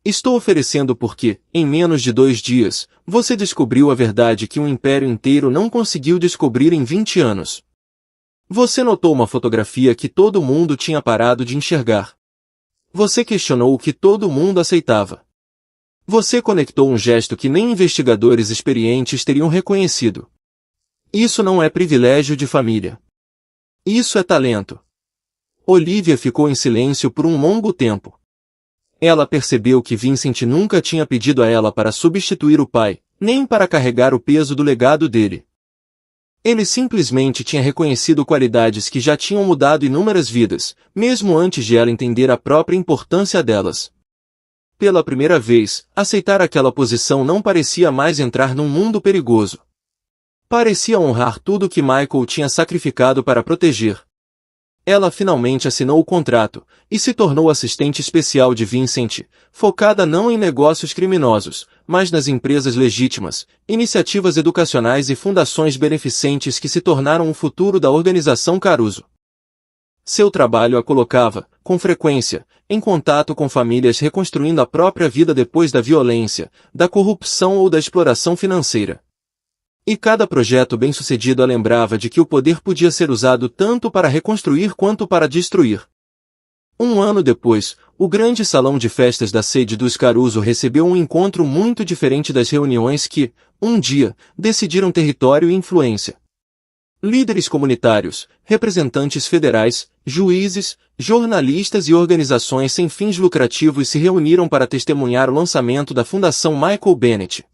Estou oferecendo porque, em menos de 2 dias, você descobriu a verdade que um império inteiro não conseguiu descobrir em 20 anos. Você notou uma fotografia que todo mundo tinha parado de enxergar. Você questionou o que todo mundo aceitava. Você conectou um gesto que nem investigadores experientes teriam reconhecido. Isso não é privilégio de família. Isso é talento. Olivia ficou em silêncio por um longo tempo. Ela percebeu que Vincent nunca tinha pedido a ela para substituir o pai, nem para carregar o peso do legado dele. Ele simplesmente tinha reconhecido qualidades que já tinham mudado inúmeras vidas, mesmo antes de ela entender a própria importância delas. Pela primeira vez, aceitar aquela posição não parecia mais entrar num mundo perigoso. Parecia honrar tudo que Michael tinha sacrificado para proteger. Ela finalmente assinou o contrato, e se tornou assistente especial de Vincent, focada não em negócios criminosos, mas nas empresas legítimas, iniciativas educacionais e fundações beneficentes que se tornaram o futuro da organização Caruso. Seu trabalho a colocava, com frequência, em contato com famílias reconstruindo a própria vida depois da violência, da corrupção ou da exploração financeira. E cada projeto bem-sucedido a lembrava de que o poder podia ser usado tanto para reconstruir quanto para destruir. 1 ano depois, o grande salão de festas da sede dos Caruso recebeu um encontro muito diferente das reuniões que, um dia, decidiram território e influência. Líderes comunitários, representantes federais, juízes, jornalistas e organizações sem fins lucrativos se reuniram para testemunhar o lançamento da Fundação Michael Bennett.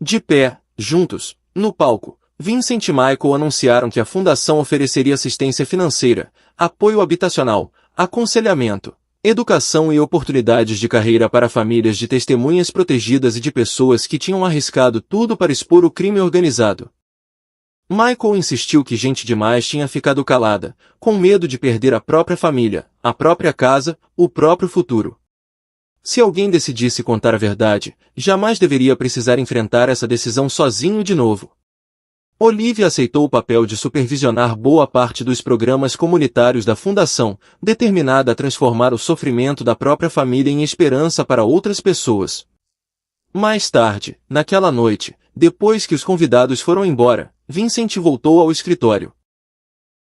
De pé, juntos, no palco, Vincent e Michael anunciaram que a fundação ofereceria assistência financeira, apoio habitacional, aconselhamento, educação e oportunidades de carreira para famílias de testemunhas protegidas e de pessoas que tinham arriscado tudo para expor o crime organizado. Michael insistiu que gente demais tinha ficado calada, com medo de perder a própria família, a própria casa, o próprio futuro. Se alguém decidisse contar a verdade, jamais deveria precisar enfrentar essa decisão sozinho de novo. Olivia aceitou o papel de supervisionar boa parte dos programas comunitários da Fundação, determinada a transformar o sofrimento da própria família em esperança para outras pessoas. Mais tarde, naquela noite, depois que os convidados foram embora, Vincent voltou ao escritório.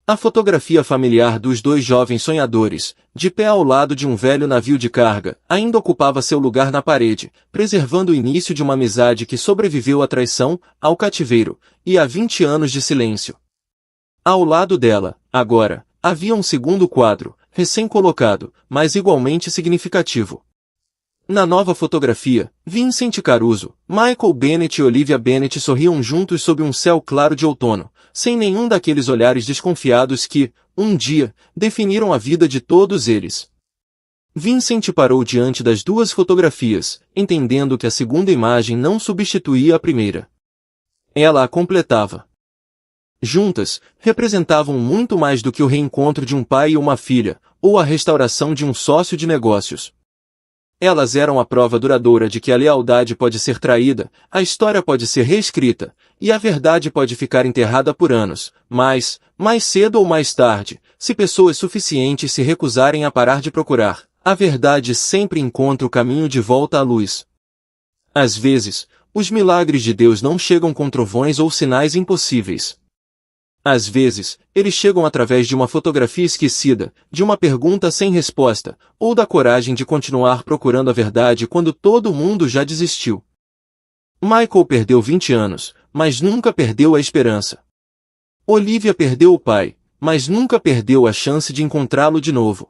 A fotografia familiar dos dois jovens sonhadores, de pé ao lado de um velho navio de carga, ainda ocupava seu lugar na parede, preservando o início de uma amizade que sobreviveu à traição, ao cativeiro, e a 20 anos de silêncio. Ao lado dela, agora, havia um segundo quadro, recém-colocado, mas igualmente significativo. Na nova fotografia, Vincent Caruso, Michael Bennett e Olivia Bennett sorriam juntos sob um céu claro de outono, sem nenhum daqueles olhares desconfiados que, um dia, definiram a vida de todos eles. Vincent parou diante das duas fotografias, entendendo que a segunda imagem não substituía a primeira. Ela a completava. Juntas, representavam muito mais do que o reencontro de um pai e uma filha, ou a restauração de um sócio de negócios. Elas eram a prova duradoura de que a lealdade pode ser traída, a história pode ser reescrita, e a verdade pode ficar enterrada por anos, mas, mais cedo ou mais tarde, se pessoas suficientes se recusarem a parar de procurar, a verdade sempre encontra o caminho de volta à luz. Às vezes, os milagres de Deus não chegam com trovões ou sinais impossíveis. Às vezes, eles chegam através de uma fotografia esquecida, de uma pergunta sem resposta, ou da coragem de continuar procurando a verdade quando todo mundo já desistiu. Michael perdeu 20 anos, mas nunca perdeu a esperança. Olivia perdeu o pai, mas nunca perdeu a chance de encontrá-lo de novo.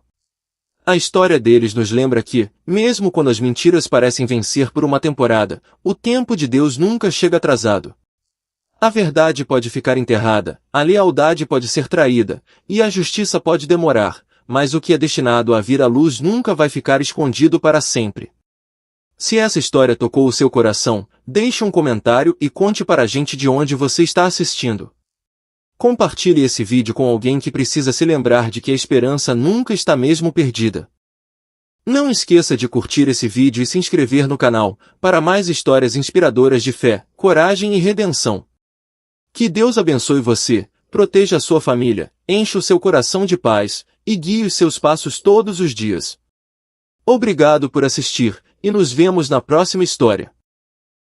A história deles nos lembra que, mesmo quando as mentiras parecem vencer por uma temporada, o tempo de Deus nunca chega atrasado. A verdade pode ficar enterrada, a lealdade pode ser traída, e a justiça pode demorar, mas o que é destinado a vir à luz nunca vai ficar escondido para sempre. Se essa história tocou o seu coração, deixe um comentário e conte para a gente de onde você está assistindo. Compartilhe esse vídeo com alguém que precisa se lembrar de que a esperança nunca está mesmo perdida. Não esqueça de curtir esse vídeo e se inscrever no canal, para mais histórias inspiradoras de fé, coragem e redenção. Que Deus abençoe você, proteja a sua família, encha o seu coração de paz, e guie os seus passos todos os dias. Obrigado por assistir, e nos vemos na próxima história.